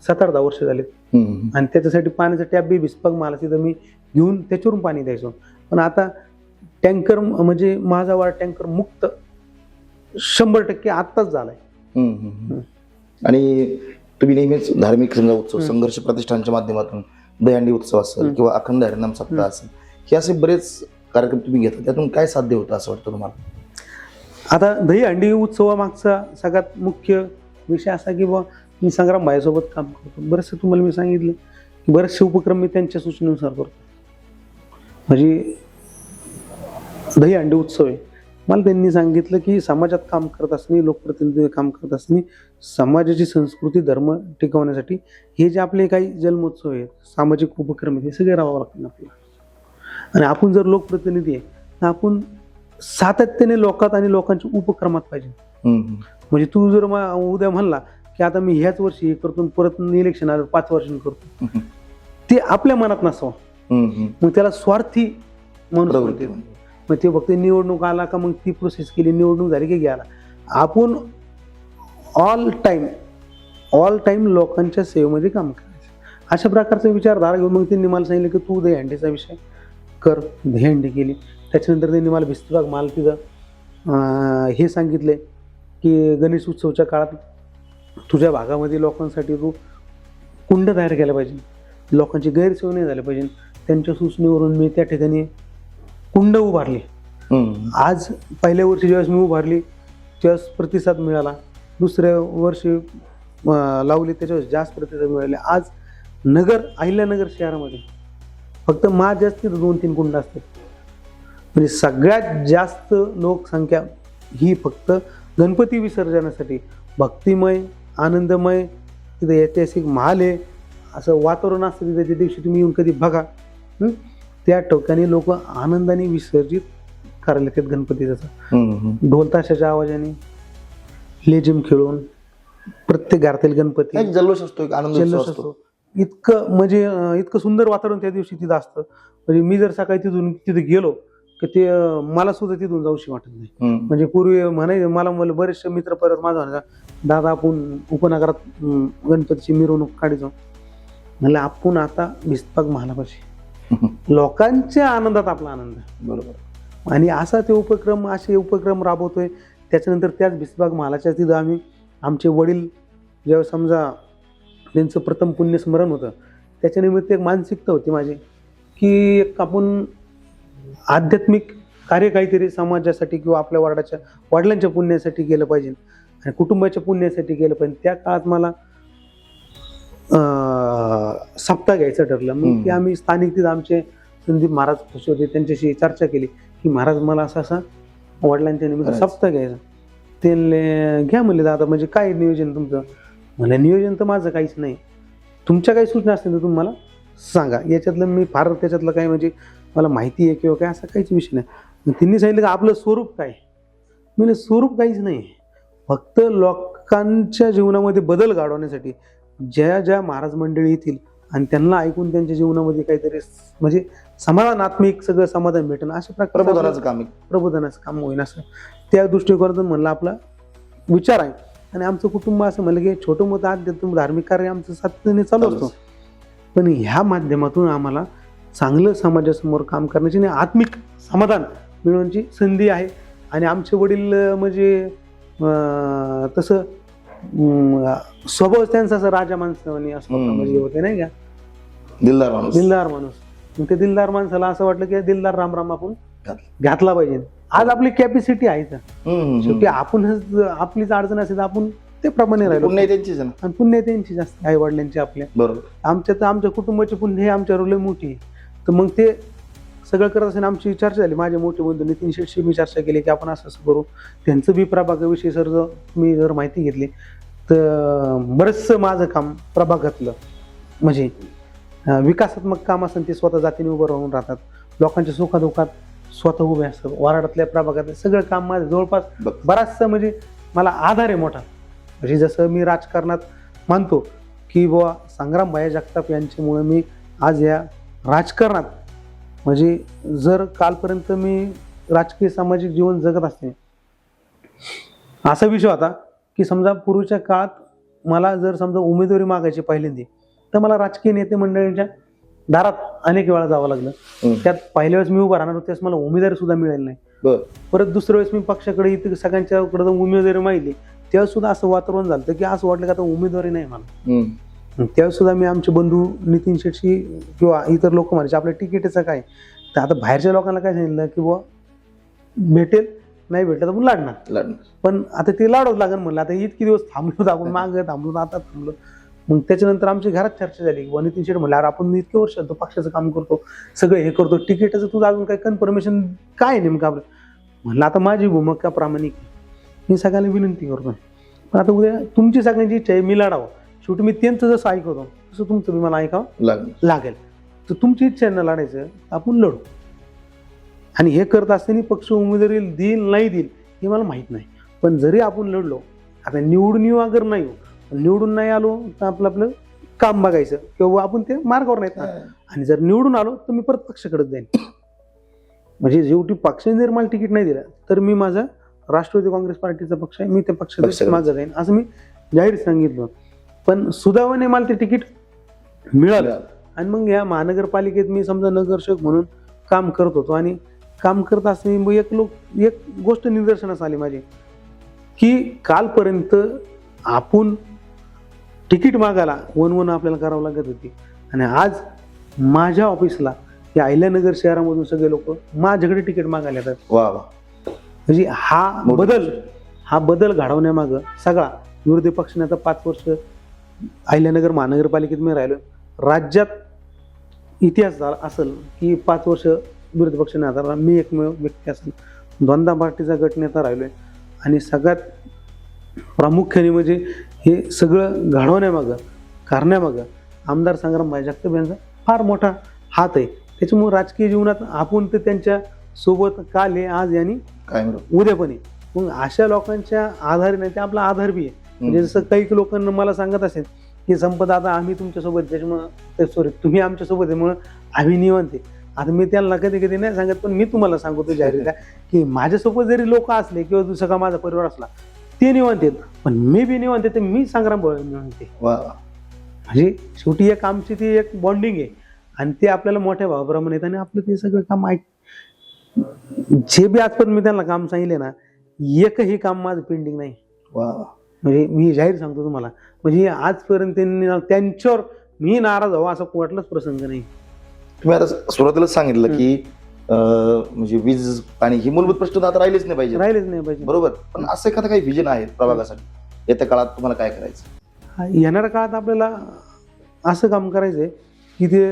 [SPEAKER 2] 7-8-10 वर्ष झाले आणि त्याच्यासाठी पाण्याचा टॅप बी बिस्पग मला तिथं मी घेऊन त्याच्यावरून पाणी द्यायचो. पण आता टँकर म्हणजे माझा वाढ टँकर मुक्त 100% आत्ताच झालाय.
[SPEAKER 1] आणि तुम्ही नेहमीच धार्मिक समजा उत्सव, संघर्ष प्रतिष्ठानच्या माध्यमातून दहीहंडी उत्सव असेल किंवा अखंड हरिनाम सप्ताह असेल, हे असे बरेच कार्यक्रम तुम्ही घेता, त्यातून काय साध्य होतं असं वाटतं तुम्हाला?
[SPEAKER 2] आता दहीहंडी उत्सवामागचा सगळ्यात मुख्य विषय असा की बुवा मी संग्राम भाईसोबत काम करतो. बरेचसे तुम्हाला मी सांगितलं की बरेचसे उपक्रम मी त्यांच्या सूचनेनुसार करतो. म्हणजे दहीहंडी उत्सव आहे. मला त्यांनी सांगितलं की समाजात काम करत असताना, लोकप्रतिनिधी काम करत असताना समाजाची संस्कृती धर्म टिकवण्यासाठी हे जे आपले काही जन्मोत्सव आहेत, सामाजिक उपक्रम आहेत, हे सगळे राहावं लागतील आपल्याला. आणि आपण जर लोकप्रतिनिधी आहे तर आपण सातत्याने लोकात आणि लोकांच्या उपक्रमात पाहिजे. म्हणजे तू जर उद्या म्हणला की आता मी ह्याच वर्षी हे करतो परत इलेक्शन आलं 5 वर्षांनी करतो, ते आपल्या मनात नसावं. मग त्याला स्वार्थी माणूस म्हणते. मग ते फक्त निवडणूक आला का मग ती प्रोसेस केली, निवडणूक झाली की गेला. आपण ऑल टाइम लोकांच्या सेवेमध्ये काम करायचं, अशा प्रकारचा विचारधारा घेऊन मग त्यांनी मला सांगितलं की तू दहीहंडीचा विषय कर. दहीहंडी केली. त्याच्यानंतर त्यांनी मला भिस्तबाग मला तिथं हे सांगितले की गणेश उत्सवच्या काळात तुझ्या भागामध्ये लोकांसाठी तू कुंड तयार केला पाहिजे, लोकांची गैरसोय नाही झाली पाहिजे. त्यांच्या सूचनेवरून मी त्या ठिकाणी कुंड उभारली. आज पहिल्या वर्षी ज्यावेळेस मी उभारली त्यावेळेस प्रतिसाद मिळाला, दुसऱ्या वर्षी लावली त्याच्यावेळेस जास्त प्रतिसाद मिळाले. आज अहिल्यानगर शहरामध्ये फक्त माझ्याच तिथं 2-3 कुंड असतात. म्हणजे सगळ्यात जास्त लोकसंख्या ही फक्त गणपती विसर्जनासाठी भक्तिमय आनंदमय तिथे ऐतिहासिक महाल आहे, असं वातावरण असतं तिथे. त्या दिवशी तुम्ही येऊन कधी बघा, त्या ठिकाणी लोक आनंदाने विसर्जित करायला येतात गणपतीचा. ढोल ताशाच्या आवाजाने, लेझिम खेळून प्रत्येक घरातील गणपती
[SPEAKER 1] जल्लोष असतो, आनंद असतो.
[SPEAKER 2] इतकं सुंदर वातावरण त्या दिवशी तिथं असतं. म्हणजे मी जर सकाळी तिथे गेलो की ते मला सुद्धा तिथून जाऊशी वाटत नाही. म्हणजे पूर्वी मला बरेचसे मित्र परत माझा म्हणायचा, दादा आपण उपनगरात गणपतीची मिरवणूक काढायचो. म्हणलं आपण आता भिस्तबाग महालापाशी लोकांच्या आनंदात आपला आनंद.
[SPEAKER 1] बरोबर.
[SPEAKER 2] आणि असा ते असे उपक्रम राबवतोय. त्याच्यानंतर त्याच भिस्तबाग महालाच्या तिथं आम्ही आमचे वडील ज्यावेळेस समजा त्यांचं प्रथम पुण्यस्मरण होतं, त्याच्यानिमित्त एक मानसिकता होती माझी की एक आपण आध्यात्मिक कार्य काहीतरी समाजासाठी किंवा आपल्या वडिलांच्या पुण्यासाठी केलं पाहिजे आणि कुटुंबाच्या पुण्यासाठी केलं पाहिजे. त्या काळात मला सप्ताह घ्यायचं ठरलं. मग ते आम्ही स्थानिक तिथं आमचे संदीप महाराज खुश होते, त्यांच्याशी चर्चा केली की महाराज मला असं वडिलांच्या निमित्त सप्ताह घ्यायचा. ते घ्या म्हणले दादा, म्हणजे काय नियोजन तुमचं? मला नियोजन तर माझं काहीच नाही, तुमच्या काही सूचना असतील तर तुम्ही मला सांगा. याच्यातलं मी फार त्याच्यातलं काय म्हणजे मला माहिती आहे किंवा काय असा काहीच विषय नाही. मग त्यांनी सांगितलं की आपलं स्वरूप काय? म्हणजे स्वरूप काहीच नाही, फक्त लोकांच्या जीवनामध्ये बदल घडवण्यासाठी ज्या महाराज मंडळी येतील आणि त्यांना ऐकून त्यांच्या जीवनामध्ये काहीतरी म्हणजे समाधानात्मक सगळं समाधान भेटेल अशा प्रकारे प्रबोधनाचं काम होईल, असं त्या दृष्टिकोनातून म्हणलं आपला विचार आहे. आणि आमचं कुटुंब असं म्हणलं की छोटं मोठं आध्यात्मिक धार्मिक कार्य आमचं सातत्याने चालू असतो, पण ह्या माध्यमातून आम्हाला चांगलं समाजासमोर काम करण्याची आणि आत्मिक समाधान मिळवण्याची संधी आहे. आणि आमचे वडील म्हणजे तसं स्वभाव त्यांचा असं राजा माणसाने असं म्हणजे होते नाही का, दिलदार माणूस. मग ते दिलदार माणसाला असं वाटलं की दिलदार राम आपण घातला पाहिजे. आज आपली कॅपॅसिटी आहे तर शेवटी आपण आपलीच अडचण असेल तर आपण ते प्रमाणे राहिलो. पुण्य त्यांची जास्त आई वडिलांची आपल्या. बरोबर. आमच्या कुटुंबाची पुण्य हे आमच्यावर लय मोठी आहे. तर मग ते सगळं करत असताना आमची चर्चा झाली. माझे मोठे बंधू नितीन शेटशी मी चर्चा केली की आपण असं करू. त्यांचं बी प्रभागाविषयी मी जर माहिती घेतली तर बरंचसं माझं काम प्रभागातलं म्हणजे विकासात्मक काम असेल ते स्वतः जातीने उभं राहून राहतात, लोकांच्या सुखादुखात स्वतः उभे असतात. वाराडातल्या प्रभागात सगळं काम माझं जवळपास बराचसं म्हणजे मला आधार आहे मोठा. म्हणजे जसं मी राजकारणात मानतो की बुवा संग्रामभाई जगताप यांच्यामुळे मी आज या राजकारणात म्हणजे जर कालपर्यंत मी राजकीय सामाजिक जीवन जगत असते, असा विषय होता की समजा पूर्वीच्या काळात मला जर समजा उमेदवारी मागायची पहिल्यांदा तर मला राजकीय नेते मंडळींच्या दारात अनेक वेळा जावं लागलं. त्यात पहिल्या वेळेस मी उभा राहणार होते मला उमेदवारी सुद्धा मिळाली नाही. परत दुसऱ्या वेळेस मी पक्षाकडे इथे सगळ्यांच्याकडे उमेदवारी माहिती त्यावेळेस सुद्धा असं वातावरण झालं की असं वाटलं की आता उमेदवारी नाही मला. त्यावेळेस सुद्धा मी आमचे बंधू नितीन शेटशी किंवा इतर लोक म्हणायचे आपल्या तिकीटचं काय, तर आता बाहेरच्या लोकांना काय सांगितलं की बुवा भेटेल नाही भेटलं तर आपण लढणार, पण आता ते लढवत लागेल म्हणलं. आता इतके दिवस थांबलो आपण मागं थांबलो आता थांबलो मग त्याच्यानंतर आमची घरात चर्चा झाली, नितीन शेठ म्हणले, अरे आपण इतके वर्ष तो पक्षाचं काम करतो, सगळं हे करतो, तिकीटाचं तुझं अजून काही कन्फर्मेशन काय नेमकं आपलं. म्हणलं आता माझी भूमिका प्रामाणिक आहे, मी सगळ्यांना विनंती करतो, पण आता उद्या तुमची सगळ्यांची इच्छा आहे मी लढावं, शेवटी मी त्यांचं जसं ऐकवतो तसं तुमचं मी मला ऐकावं लागेल. तर तुमची इच्छा आहे ना लढायचं, आपण लढू. आणि हे करत असताना पक्ष उमेदवारी देईल नाही देईल हे मला माहीत नाही, पण जरी आपण लढलो, आता निवडून येऊ अगर नाही येऊ, निवडून नाही आलो तर आपलं काम बघायचं किंवा आपण ते मार्गावर नाहीत ना. आणि जर निवडून आलो तर मी परत पक्षाकडे जाईन. म्हणजे शेवटी पक्षाने जर मला तिकीट नाही दिलं तर मी माझा राष्ट्रवादी काँग्रेस पार्टीचा पक्ष आहे, मी त्या पक्षात मागं जाईन असं मी जाहीर सांगितलं. पण सुदैवाने मला ते तिकीट मिळालं आणि मग या महानगरपालिकेत मी समजा नगरसेवक म्हणून काम करत होतो. आणि काम करत असताना एक गोष्ट निदर्शनास आली माझी, की कालपर्यंत आपण तिकीट मागायला वन आपल्याला करावं लागत होती, आणि आज माझ्या ऑफिसला या अहिल्यानगर शहरामधून सगळे लोक माझ्याकडे तिकीट मागायला येतात.
[SPEAKER 1] वा वा.
[SPEAKER 2] म्हणजे हा बदल घडवण्यामागं सगळा विरोधी पक्षाने आता 5 वर्ष अहिल्यानगर महानगरपालिकेत मी राहिलो. राज्यात इतिहास झाला असेल की 5 वर्ष विरोधी पक्षाने हाताळला, मी एकमेव व्यक्ती असेल 2दा पार्टीचा गटनेता राहिलोय. आणि सगळ्यात प्रामुख्याने म्हणजे हे सगळं घडवण्यामागं करण्यामागं आमदार संग्रामभाई जगताप यांचा फार मोठा हात आहे. त्याच्यामुळे राजकीय जीवनात आपण तर त्यांच्या सोबत काल आहे, आज आणि उद्या पण आहे. मग अशा लोकांच्या आधारे नाही ते आपला आधार बी आहे. म्हणजे जसं काही लोकांना मला सांगत असेल की संपत आता आम्ही तुमच्यासोबत, त्याच्यामुळं सॉरी तुम्ही आमच्यासोबत आहे म्हणून आम्ही निवांत आहे. आता मी त्यांना कधी कधी नाही सांगत, पण मी तुम्हाला सांगतो जाहीर की माझ्यासोबत जरी लोक असले किंवा दुसरा का माझा परिवार असला ते निवांत आहेत, पण मी बी निवांत आहे, मी संग्राम भाऊ निवांत आहे. म्हणजे शेवटी एक आमची ती एक बॉन्डिंग आहे आणि ते आपल्याला मोठ्या भावाप्रमाणे आहेत. आणि आपलं ते सगळं काम जे बी आजपर्यंत मी त्यांना काम सांगितले ना, एकही काम माझं पेंडिंग नाही. म्हणजे मी जाहीर सांगतो तुम्हाला, म्हणजे आजपर्यंत त्यांच्यावर मी नाराज व्हावा असा कुठलाच प्रसंग नाही.
[SPEAKER 1] तुम्ही आता सुरुवातीलाच सांगितलं की म्हणजे वीज पाणी ही मूलभूत प्रश्न आता राहिलेच नाही पाहिजे, बरोबर. पण असं एखादं काही विजन आहे प्रभागासाठी, येत्या काळात तुम्हाला काय करायचं?
[SPEAKER 2] येणाऱ्या काळात आपल्याला असं काम करायचंय की ते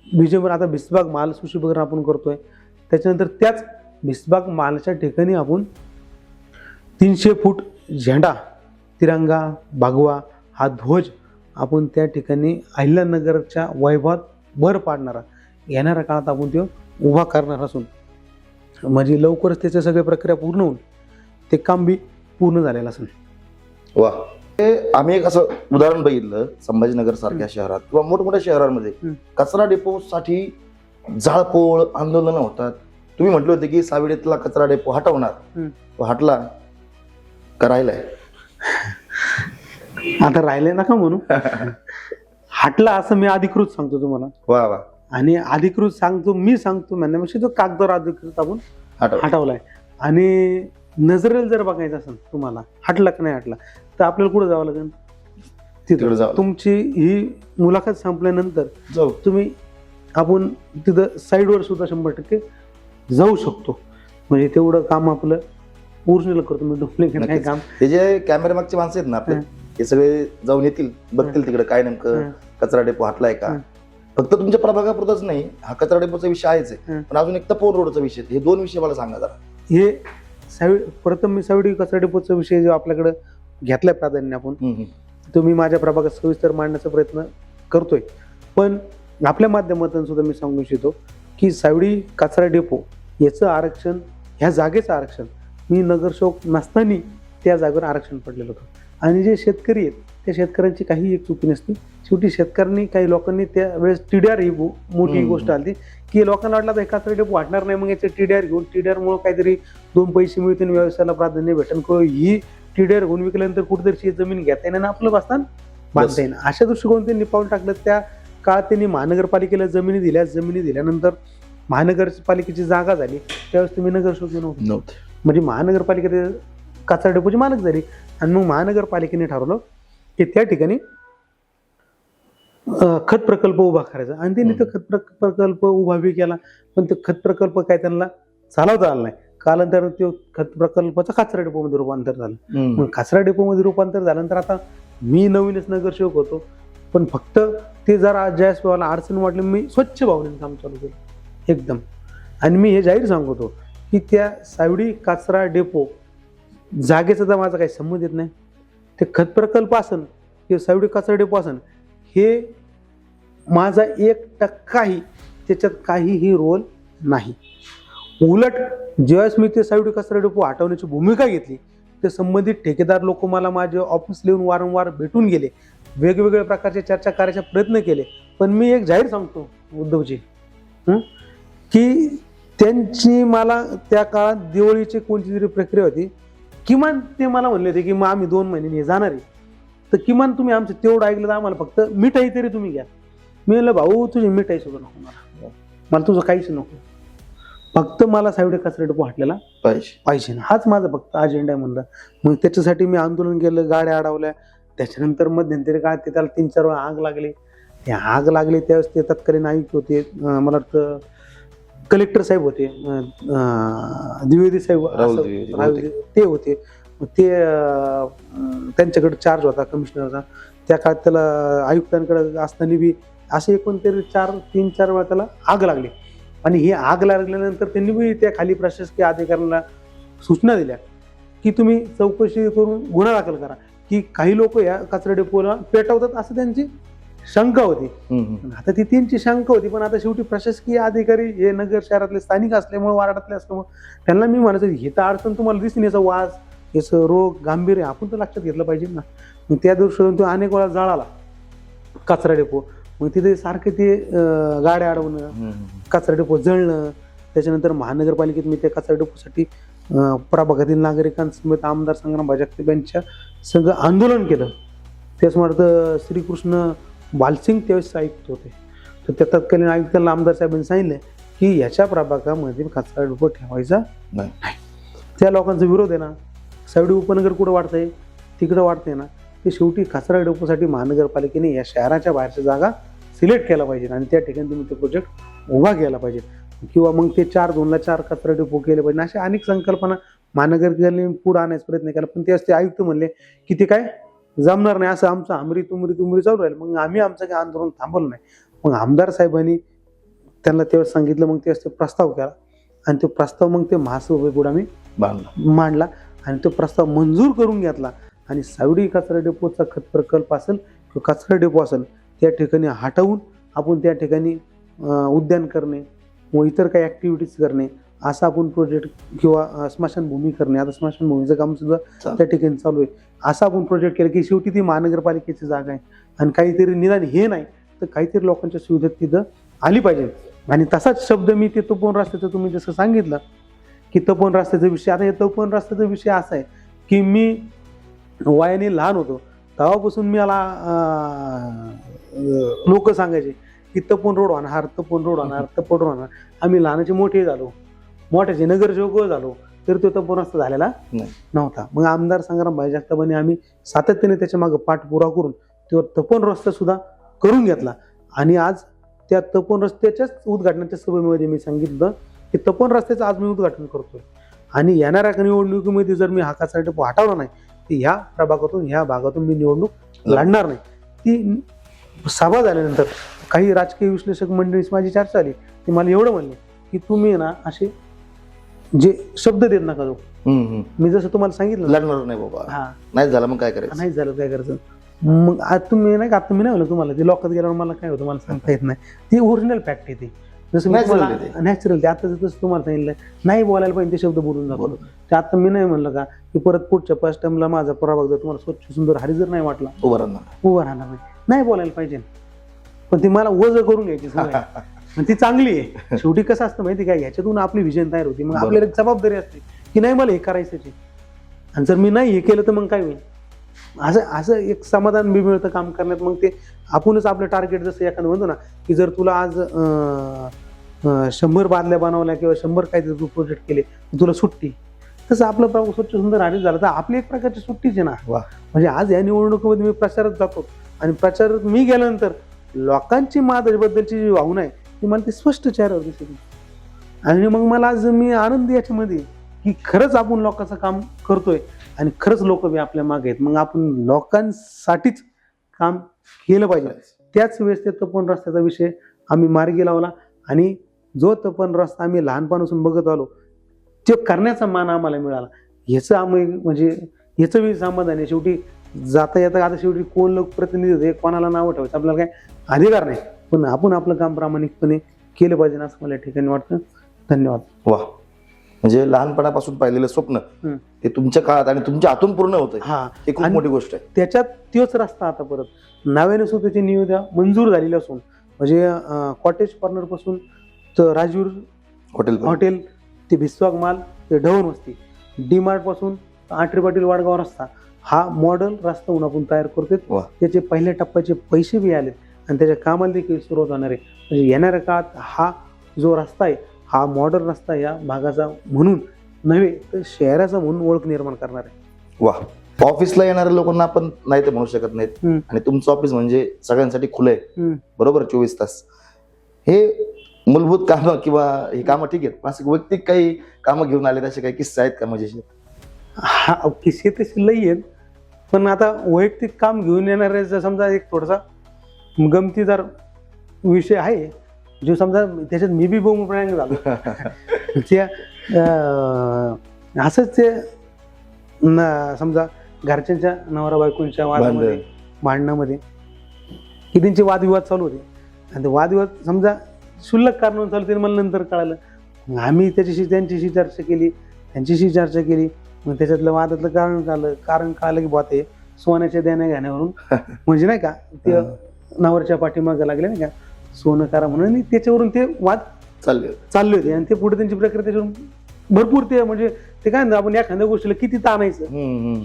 [SPEAKER 2] विजयवर आता भिसबाग माल सुशीभरण आपण करतोय, त्याच्यानंतर त्याच भिसबाग मालाच्या ठिकाणी आपण 300 फूट झेंडा, तिरंगा, भगवा हा ध्वज आपण त्या ठिकाणी अहिल्यानगरच्या वैभवात भर पाडणारा येणाऱ्या काळात आपण तो उभा करणार असून, म्हणजे लवकरच त्याच्या सगळ्या प्रक्रिया पूर्ण होऊन ते काम बी पूर्ण झालेलं असेल.
[SPEAKER 1] वा. आम्ही एक असं उदाहरण बघितलं, संभाजीनगर सारख्या शहरात किंवा मोठमोठ्या शहरांमध्ये कचरा डेपो साठी जाळपोळ आंदोलन होतात. तुम्ही म्हटले होते की साविडेतला कचरा डेपो हटवणार, तो हटला का राहिलाय?
[SPEAKER 2] आता राहिले नका म्हणू, हटला असं मी अधिकृत सांगतो तुम्हाला.
[SPEAKER 1] वा वा.
[SPEAKER 2] आणि अधिकृत सांगतो मी सांगतो म्हणण्यापेक्षा तो कागदावर अधिकृत आपण हटवलाय. आणि नजरेला जर बघायचं असेल तुम्हाला हटला का नाही हटला, तर आपल्याला कुठं जावं लागेल? तिथे जावं. तुमची ही मुलाखत संपल्यानंतर जाऊ तुम्ही आपण तिथं साईडवर सुद्धा 100% जाऊ शकतो. म्हणजे तेवढं काम आपलं ओरिजिनल करतो मी, डुप्लिकेट नाही काम.
[SPEAKER 1] हे जे कॅमेरा मागचे माणसं आहेत ना आपले, हे सगळे जाऊन येतील, बघतील तिकडे काय नेमकं कचरा डेपो हटलाय का. फक्त तुमच्या प्रभागापुरतच नाही, हा कचरा डेपोचा विषय आहेच आहे, पण अजून एक तपोवन रोडचा विषय, हे 2 विषय मला सांगा जरा.
[SPEAKER 2] हे प्रथम मी सावडी कचरा डेपोचा विषय जो आपल्याकडे घेतलाय प्राधान्य आपण, तो मी माझ्या प्रभागात सविस्तर मांडण्याचा प्रयत्न करतोय. पण आपल्या माध्यमातून सुद्धा मी सांगू इच्छितो की सावडी कचरा डेपो याचं आरक्षण, ह्या जागेचं आरक्षण मी नगरसेवक नसताना त्या जागेवर आरक्षण पडलेलं होतं. आणि जे शेतकरी आहेत त्या शेतकऱ्यांची काही एक चुकी नसती. शेवटी शेतकऱ्यांनी, काही लोकांनी त्यावेळेस TDR ही मोठी गोष्ट आली की लोकांना वाटलं तर कचरा डेपो वाटणार नाही, मग याचे TDR घेऊन TDR काहीतरी 2 पैसे मिळतील, व्यवसायाला प्राधान्य भेटन, ही TDR घेऊन विकल्यानंतर कुठेतरी जमीन घेता येईल आणि आपलं बसताना बांधता येईल, अशा दृष्टिकोन त्यांनी पाऊल टाकलं. त्या काळात त्यांनी महानगरपालिकेला जमिनी दिल्यानंतर महानगरपालिकेची जागा झाली, त्यावेळेस तुम्ही नगरसेवक नव्हते. म्हणजे महानगरपालिकेत कचरा डेपोची मालक झाली. आणि मग महानगरपालिकेने ठरवलं की त्या ठिकाणी खत प्रकल्प उभा करायचा. आणि त्यांनी तो खत प्रकल्प उभा बी केला, पण तो खत प्रकल्प काय त्यांना चालवता आला नाही. कालांतराने तो खत प्रकल्पाचा कचरा डेपोमध्ये रूपांतर झालं. मग कचरा डेपोमध्ये रूपांतर झाल्यानंतर आता मी नवीनच नगरसेवक होतो, पण फक्त ते जरा ज्यावेळेस मला अडचण वाटली मी स्वच्छ भावनेने काम चालू केलं एकदम. आणि मी हे जाहीर सांगतो की त्या सावडी कचरा डेपो जागेचा तर माझा काही संबंध येत नाही. ते खत प्रकल्प असन ते सावडी कचरा डेपो असन हे माझा 1% त्याच्यात काहीही रोल नाही. उलट ज्यावेळेस मी ते सावडी कचरा डेपो हटवण्याची भूमिका घेतली ते संबंधित ठेकेदार लोक मला माझे ऑफिस येऊन वारंवार भेटून गेले, वेगवेगळ्या प्रकारचे चर्चा करायचे प्रयत्न केले. पण मी एक जाहीर सांगतो उद्धवजी की त्यांची मला त्या काळात दिवाळीची कोणती तरी प्रक्रिया होती, किमान ते मला म्हणले होते की मग आम्ही 2 महिन्यांनी जाणार आहे, तर किमान तुम्ही आमचं तेवढं ऐकलं तर आम्हाला फक्त मिठाई तरी तुम्ही घ्या. मी म्हणलं भाऊ तुझी मिठाई सुद्धा नको, मला तुझं काहीच नको, फक्त मला सावडी कचरा डेपो हटलेला पाहिजे ना, हाच माझा फक्त अजेंडा आहे म्हणलं. मग त्याच्यासाठी मी आंदोलन केलं, गाड्या अडवल्या. त्याच्यानंतर मध्यंतरी काळात ते त्याला 3-4 वेळा आग लागली. ते आग लागली त्यावेळेस ते तत्कालीन आयुक्त होते, मला वाटतं कलेक्टर साहेब होते, द्विवेदी साहेब ते होते. ते त्यांच्याकडे चार्ज होता कमिशनरचा. त्या काळात त्याला आयुक्तांकडे असताना बी असे एकूण तरी 3-4 वेळा त्याला आग लागली. आणि ही आग लागल्यानंतर त्यांनी बी त्या खाली प्रशासकीय अधिकाऱ्यांना सूचना दिल्या की तुम्ही चौकशी करून गुन्हा दाखल करा, की काही लोक या कचरा डेपोला पेटवतात असं त्यांची शंका होती. आता ती त्यांची शंका होती, पण आता शेवटी प्रशासकीय अधिकारी हे नगर शहरातले स्थानिक असल्यामुळे, वार्डातले असल्यामुळे त्यांना मी म्हणायचं ही तर अडचण तुम्हाला दिसते, याचा वास, याचं रोग गांभीर्य आपण तर लक्षात घेतलं पाहिजे ना. मग त्या दिवशी तो अनेक वेळा जळाला कचरा डेपो. मग तिथे सारखे ते गाड्या अडवणं, कचरा डेपो जळणं. त्याच्यानंतर महानगरपालिकेत मी त्या कचरा डेपोसाठी प्रभागातील नागरिकांसमेत आमदार संग्राम जगताप यांच्या संघ आंदोलन केलं. त्याच म्हणत श्रीकृष्ण बालसिंग त्यावेळेस आयुक्त होते, तर त्या तत्कालीन आयुक्तांना आमदार साहेबांनी सांगितलं की ह्याच्या प्रभागामध्ये कचरा डेपो ठेवायचा नाही. त्या लोकांचा विरोध आहे ना, सावडी उपनगर कुठं वाढतंय तिकडं वाढतंय ना, ते शेवटी कचरा डेपोसाठी महानगरपालिकेने या शहराच्या बाहेरच्या जागा सिलेक्ट केला पाहिजे आणि त्या ठिकाणी तुम्ही ते प्रोजेक्ट उभा केला पाहिजे, किंवा मग ते 4-2ला 4 कचरा डेपो केले पाहिजे. अशा अनेक संकल्पना महानगरपालिकेने पुढे आणायचा प्रयत्न केला, पण ते आयुक्त म्हणले की ते काय जमणार नाही, असं आमचं आमरी तुमरी चालू राहील. मग आम्ही आमचं काही आंदोलन थांबवलं नाही. मग आमदार साहेबांनी त्यांना तेव्हा सांगितलं, मग ते प्रस्ताव केला आणि तो प्रस्ताव मग ते महासभेपुढे आम्ही मांडला आणि तो प्रस्ताव मंजूर करून घेतला. आणि सावडी कचरा डेपोचा खत प्रकल्प असेल किंवा कचरा डेपो असेल त्या ठिकाणी हटवून आपण त्या ठिकाणी उद्यान करणे व इतर काही ॲक्टिव्हिटीज करणे, असा आपण प्रोजेक्ट, किंवा स्मशानभूमी करणे, आता स्मशानभूमीचं काम सुद्धा त्या ठिकाणी चालू आहे, असा आपण प्रोजेक्ट केला की शेवटी ती महानगरपालिकेची जागा आहे आणि काहीतरी निदान हे नाही तर काहीतरी लोकांच्या सुविधा तिथं आली पाहिजे. आणि तसाच शब्द मी ते तपोवन रस्त्याचं तुम्ही जसं सांगितलं की तपोवन रस्त्याचा विषय, आता हे तपोवन रस्त्याचा विषय असा आहे की मी वयाने लहान होतो तेव्हापासून मला लोक सांगायचे की तपोवन रोड होणार, तपोवन रोड होणार, तपोवन रोड होणार. आम्ही लहानाचे मोठे झालो, मोठ्याचे नगरसेवक झालो, तर तो तपोवन रस्ता झालेला नव्हता. मग आमदार संग्राम जगतापांनी आम्ही सातत्याने त्याच्या मागे पाठपुरावा करून तो तपोवन रस्ता सुद्धा करून घेतला. आणि आज त्या तपोवन रस्त्याच्याच उद्घाटनाच्या सभेमध्ये मी सांगितलं की तपोवन रस्त्याचं आज मी उद्घाटन करतोय आणि येणाऱ्या निवडणुकीमध्ये जर मी हा कचरा डेपो हटवला नाही तर ह्या प्रभागातून, ह्या भागातून मी निवडणूक लढणार नाही. ती सभा झाल्यानंतर काही राजकीय विश्लेषक मंडळीच माझी चर्चा आली, ते मला एवढं म्हणले की तुम्ही ना असे जे शब्द देत नका जाऊ. मी जसं तुम्हाला सांगितलं
[SPEAKER 1] लढणार नाही बाबा, नाही झालं मग काय करायचं,
[SPEAKER 2] नाही झालं काय करायचं. मग आज तुम्ही नाही का, आता मी नाही म्हणलं तुम्हाला ते लोकात गेल्यावर मला काय होतं मला सांगता येत नाही, ती ओरिजिनल फॅक्ट आहे. ती जसं नॅचरल ते आता जसं तुम्हाला सांगितलं नाही बोलायला पाहिजे ते शब्द बोलून जातो. ते आता मी नाही म्हणलं का की परत पुढच्या 5 टर्मला माझा प्रभाग जर तुम्हाला स्वच्छ सुंदर हरी जर नाही वाटला उभं राहणार नाही बोलायला पाहिजे, पण ती मला वज करून घ्यायची सवय ती चांगली आहे. शेवटी कसं असतं माहिती काय, ह्याच्यातून आपली विजन तयार होती, मग आपल्याला जबाबदारी असते की नाही मला हे करायचंच आहे आणि जर मी नाही हे केलं तर मग काय होईल. असं एक समाधान बी मिळतं काम करण्यात. मग ते आपणच आपलं टार्गेट जसं एखादं म्हणतो ना की जर तुला आज 100 बादल्या बनवल्या किंवा 100 काहीतरी तू प्रोजेक्ट केले तुला सुट्टी, तसं आपलं प्रभू स्वच्छ सुंदर हरित झालं तर आपली एक प्रकारची सुट्टीच आहे ना. म्हणजे आज या निवडणुकीमध्ये मी प्रचारात जातो आणि प्रचारात मी गेल्यानंतर लोकांची माझ्याबद्दलची जी भावना आहे ती मला ती स्पष्ट चेहऱ्यावर दिसते आणि मग मला आज मी आनंदी याच्यामध्ये की खरंच आपण लोकांचं काम करतोय आणि खरंच लोक बी आपल्या मागे आहेत, मग आपण लोकांसाठीच काम केलं पाहिजे. त्याच वेळेस ते तपन रस्त्याचा विषय आम्ही मार्गी लावला आणि जो तपन रस्ता आम्ही लहानपणापासून बघत आलो ते करण्याचा मान आम्हाला मिळाला. ह्याचं आम्ही म्हणजे ह्याचं बी समाधान आहे. शेवटी जाता येता आता शेवटी कोण लोकप्रतिनिधी होते, कोणाला नावं ठेवायचं आपल्याला काय अधिकार नाही, पण आपण आपलं काम प्रामाणिकपणे केलं पाहिजे असं मला या ठिकाणी वाटतं. धन्यवाद.
[SPEAKER 1] वा, म्हणजे लहानपणापासून पाहिलेलं स्वप्न ते तुमच्या काळात आणि तुमच्या हातून पूर्ण होतंय,
[SPEAKER 2] हा,
[SPEAKER 1] ही खूप मोठी गोष्ट आहे.
[SPEAKER 2] त्याच्यात तोच रस्ता आता परत नव्याने सुद्धा त्याची निविदा मंजूर झालेली असून म्हणजे कॉटेज कॉर्नर पासून तर राजूर हॉटेल ते भिस्वाग माल ते ढवण वस्ती, डी मार्ट पासून आठरे पाटील वाडगाव रस्ता हा मॉडेल रस्ता म्हणून आपण तयार करतोय. त्याचे पहिल्या टप्प्याचे पैसे बी आलेत आणि त्याच्या कामाला देखील सुरुवात होणार आहे. म्हणजे येणाऱ्या काळात हा जो रस्ता आहे हा मॉडेल रस्ता या भागाचा म्हणून नव्हे तर शहराचा म्हणून ओळख निर्माण करणार आहे.
[SPEAKER 1] वा, ऑफिसला येणाऱ्या लोकांना आपण नाही ते म्हणू शकत नाहीत आणि तुमचं ऑफिस म्हणजे सगळ्यांसाठी खुलं आहे, बरोबर, 24 तास. हे मूलभूत कामं किंवा हे कामं ठीक आहेत, पण असं वैयक्तिक काही कामं घेऊन आले असे काही किस्से आहेत का मजेशीर?
[SPEAKER 2] हा, किस्से तसे लई आहेत, पण आता वैयक्तिक काम घेऊन येणाऱ्याचा समजा एक थोडासा गमतीदार विषय आहे जो समजा त्याच्यात मी बी बोमप्रयाग झालो. त्या असंच ते समजा घरच्यांच्या नवरा बायकोंच्या भांडणामध्ये की त्यांचे वादविवाद चालू होते आणि ते वादविवाद समजा क्षुल्लक कारणावर चालू होते. मला नंतर कळालं, आम्ही त्यांच्याशी चर्चा केली. मग त्याच्यातलं वादातलं कारण कळालं की बुवा ते सोन्याच्या देण्या घेण्यावरून म्हणजे नाही का ते नवरच्या पाठीमागे लागले नाही का सोनं करा म्हणून, आणि त्याच्यावरून ते वाद चालले होते आणि ते पुढे त्यांची प्रक्रिया त्याच्यावरून भरपूर ते म्हणजे ते काय आपण एखाद्या गोष्टीला किती ताणायचं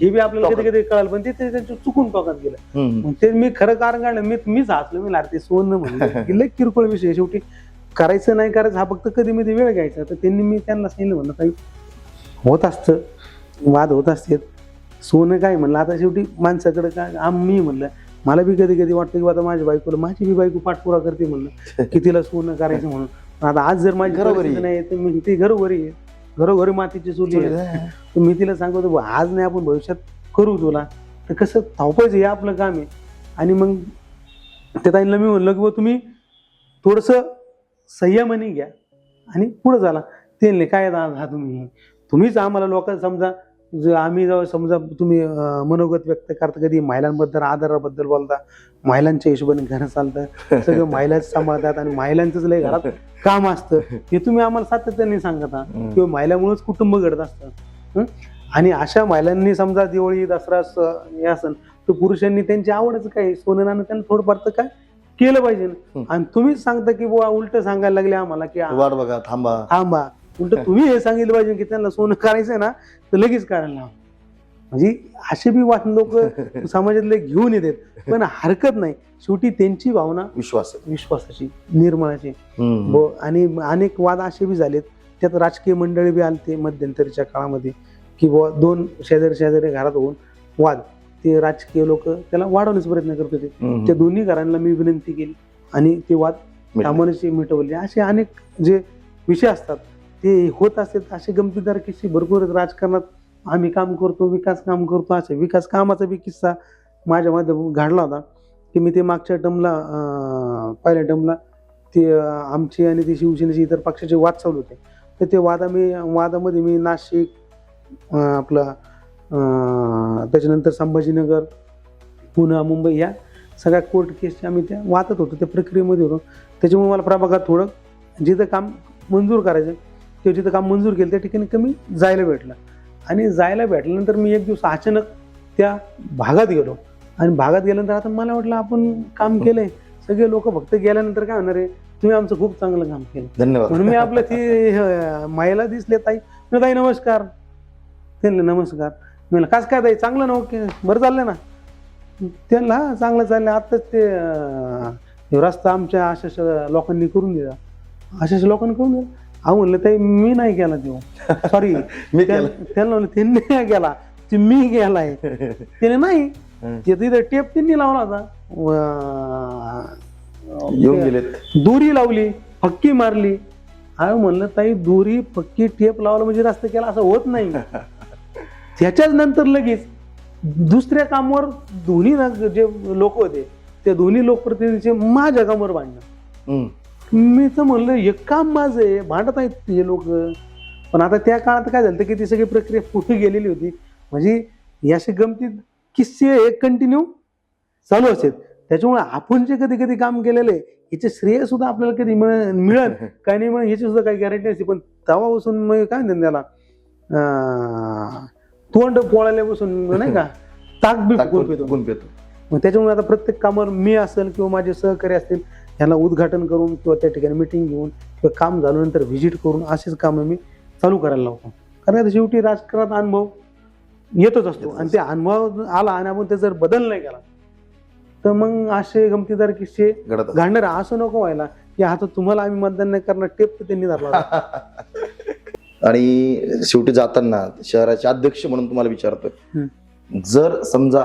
[SPEAKER 2] हे बी आपल्याला कधी कधी कळालं, पण ते त्यांच्या चुकून टोकात गेलं. मग ते मी खरं कारण काढलं, मीच हसलो, मी लाडते सोनं म्हणलं लय किरकोळ विषय. शेवटी करायचं नाही करायचं हा फक्त कधी मध्ये वेळ घ्यायचा. तर त्यांनी त्यांना सांगितलं म्हणलं काही होत असतं, वाद होत असतात, सोनं काय म्हणलं आता शेवटी माणसाकडे काय आम्ही म्हणलं मला बी कधी कधी वाटतं की आता माझ्या बायकोला माझी बी बायको पाठपुरा करते म्हणलं की तिला सोनं करायचं म्हणून. आता आज जर माझी घरोघरी नाही तर मी ती घरोघरी आहे, घरोघरी मातीची चुली आहे, तर मी तिला सांगतो आज नाही आपण भविष्यात करू तुला, तर कसं धावपायचं हे आपलं काम आहे. आणि मग त्या ताईंना मी म्हणलं की तुम्ही थोडंसं संयमाने घ्या आणि पुढे झाला. ते काय हा तुम्हीच आम्हाला लोकांना समजा आम्ही जेव्हा समजा तुम्ही मनोगत व्यक्त करता कधी महिलांबद्दल आदराबद्दल बोलता, महिलांच्या हिशोबाने घरं चालतं, सगळं महिलाच सांभाळतात आणि महिलांचंच लय घरात काम असतं हे तुम्ही आम्हाला सातत्याने सांगता किंवा महिलामुळेच कुटुंब घडत असतं. आणि अशा महिलांनी समजा दिवाळी दसरा हे असन तर पुरुषांनी त्यांची आवडच काय सोनं नाणं त्यांना थोडंफार तर काय केलं पाहिजे. आणि तुम्हीच सांगता की बुवा उलट सांगायला लागले आम्हाला की
[SPEAKER 1] वाट बघा, थांबा,
[SPEAKER 2] उलट तुम्ही हे सांगितलं पाहिजे की त्यांना सोनं करायचंय ना तर लगेच करायला लावा. म्हणजे असे बी वाट लोक समाजातले घेऊन येतात, पण हरकत नाही. शेवटी त्यांची भावना विश्वासाची निर्मळाची. आणि अनेक वाद असे बी झालेत, त्यात राजकीय मंडळी बी आलते मध्यंतरीच्या काळामध्ये की बुवा दोन शेजारी घरात होऊन वाद, ते राजकीय लोक त्याला वाढवण्याचा प्रयत्न करत होते. त्या दोन्ही घरांना मी विनंती केली आणि ते वाद सामान्यचे मिटवले. असे अनेक जे विषय असतात ते होत असतात. असे गमतीदार किस्से भरपूर राजकारणात. आम्ही काम करतो, विकास काम करतो, असे विकास कामाचा बी किस्सा माझ्या मध्ये घडला होता की मी ते मागच्या टर्मला पहिल्या टर्मला ते आमची आणि ती शिवसेनेची इतर पक्षाचे वाद चालू होते. तर ते वादामध्ये मी नाशिक आपला त्याच्यानंतर संभाजीनगर, पुणे, मुंबई या सगळ्या कोर्ट केसच्या आम्ही त्या वाचत होतो, त्या प्रक्रियेमध्ये होतो. त्याच्यामुळे मला प्रभागात थोडं जिथं काम मंजूर करायचं किंवा जिथं काम मंजूर केलं त्या ठिकाणी कमी जायला भेटलं. आणि जायला भेटल्यानंतर मी एक दिवस अचानक त्या भागात गेलो आणि भागात गेल्यानंतर आता मला वाटलं आपण काम केलंय, सगळे लोक फक्त गेल्यानंतर काय होणार आहे, तुम्ही आमचं खूप चांगलं काम केलं,
[SPEAKER 1] धन्यवाद.
[SPEAKER 2] म्हणून मी आपलं ती महिला दिसले, ताई नमस्कार. त्यांना नमस्कार. म्हणलं कास काय ताई चांगलं ना, ओके बरं चाललंय ना. त्यांना चांगलं चाललंय, आत्ताच ते रस्ता आमच्या अशा लोकांनी करून दिला, अशा लोकांनी करून दिला. म्हणलं ताई मी नाही केला तेव्हा, सॉरी त्यांना म्हणलं त्यांनी नाही केला, ते मी गेलाय. त्याने नाही, तिथं टेप त्यांनी लावला होता, दोरी लावली, फक्की मारली. म्हणलं ताई दोरी फक्की टेप लावलं म्हणजे रस्ता केला असं होत नाही. त्याच्याच नंतर लगेच दुसऱ्या कामावर दोन्ही जे लोक होते ते दोन्ही लोकप्रतिनिधीचे माझ्या कामावर भांडणं. मी तर म्हणलं हे काम माझं आहे, भांडत आहेत हे लोक. पण आता त्या काळात काय झालं की ती सगळी प्रक्रिया पुढे गेलेली होती. म्हणजे याशी गमतीत किस्से एक कंटिन्यू चालू असतात. त्याच्यामुळे आपण जे कधी कधी काम केलेलं आहे याचे श्रेय सुद्धा आपल्याला कधी मिळेल काय नाही मिळेल याची सुद्धा काही गॅरंटी नसते. पण तेव्हापासून मग काय म्हणतात त्याला तोंड पोळाल्यापासून नाही का ताक बी फुकून पितो. मग त्याच्यामुळे आता प्रत्येक कामावर मी असेल किंवा माझे सहकारी असतील यांना उद्घाटन करून किंवा त्या ठिकाणी मिटिंग घेऊन किंवा काम झाल्यानंतर व्हिजिट करून असेच कामं मी चालू करायला लावतो. कारण आता शेवटी राजकारणात अनुभव येतच असतो आणि ते अनुभव आला आणि आपण त्याचा जर बदल नाही केला तर मग असे गमतीदार किस्से घडणार. असं नको व्हायला की आता तुम्हाला आम्ही मतदान नाही करणार टेप तर त्यांनी धरला.
[SPEAKER 1] आणि शेवटी जाताना शहराचे अध्यक्ष म्हणून तुम्हाला विचारतोय, जर समजा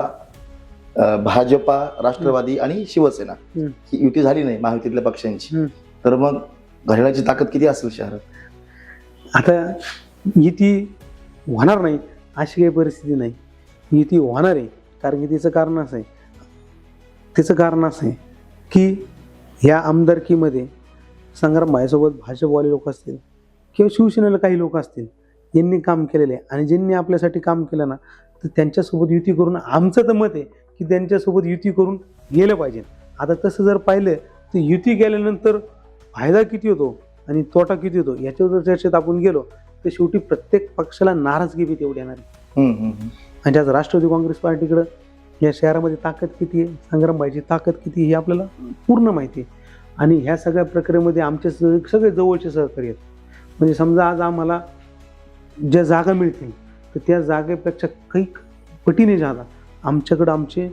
[SPEAKER 1] भाजपा, राष्ट्रवादी आणि शिवसेना ही युती झाली नाही महायुतीतल्या पक्षांची, तर मग घड्याळाची ताकद किती असेल शहरात?
[SPEAKER 2] आता युती होणार नाही अशी काही परिस्थिती नाही. युती होणार आहे कारण की तिचं कारण असं आहे की ह्या आमदारकीमध्ये संग्राम भाईसोबत भाजपवाले लोक असतील किंवा शिवसेनेला काही लोक असतील यांनी काम केलेले आहे आणि ज्यांनी आपल्यासाठी काम केलं ना तर त्यांच्यासोबत युती करून आमचं तर मत आहे की त्यांच्यासोबत युती करून गेलं पाहिजे. आता तसं जर पाहिलं तर युती केल्यानंतर फायदा किती होतो आणि तोटा किती होतो याच्यावर चर्चेत आपण गेलो तर शेवटी प्रत्येक पक्षाला नाराजगी बी तेवढी येणार आहे. आणि आज राष्ट्रवादी काँग्रेस पार्टीकडं या शहरामध्ये ताकद किती आहे, संग्रामबाईची ताकद किती हे आपल्याला पूर्ण माहिती आहे. आणि ह्या सगळ्या प्रक्रियेमध्ये आमचे सगळे जवळचे सहकारी आहेत. म्हणजे समजा आज आम्हाला ज्या जागा मिळतील तर त्या जागेपेक्षा काही पटीने जागा आमच्याकडं आमचे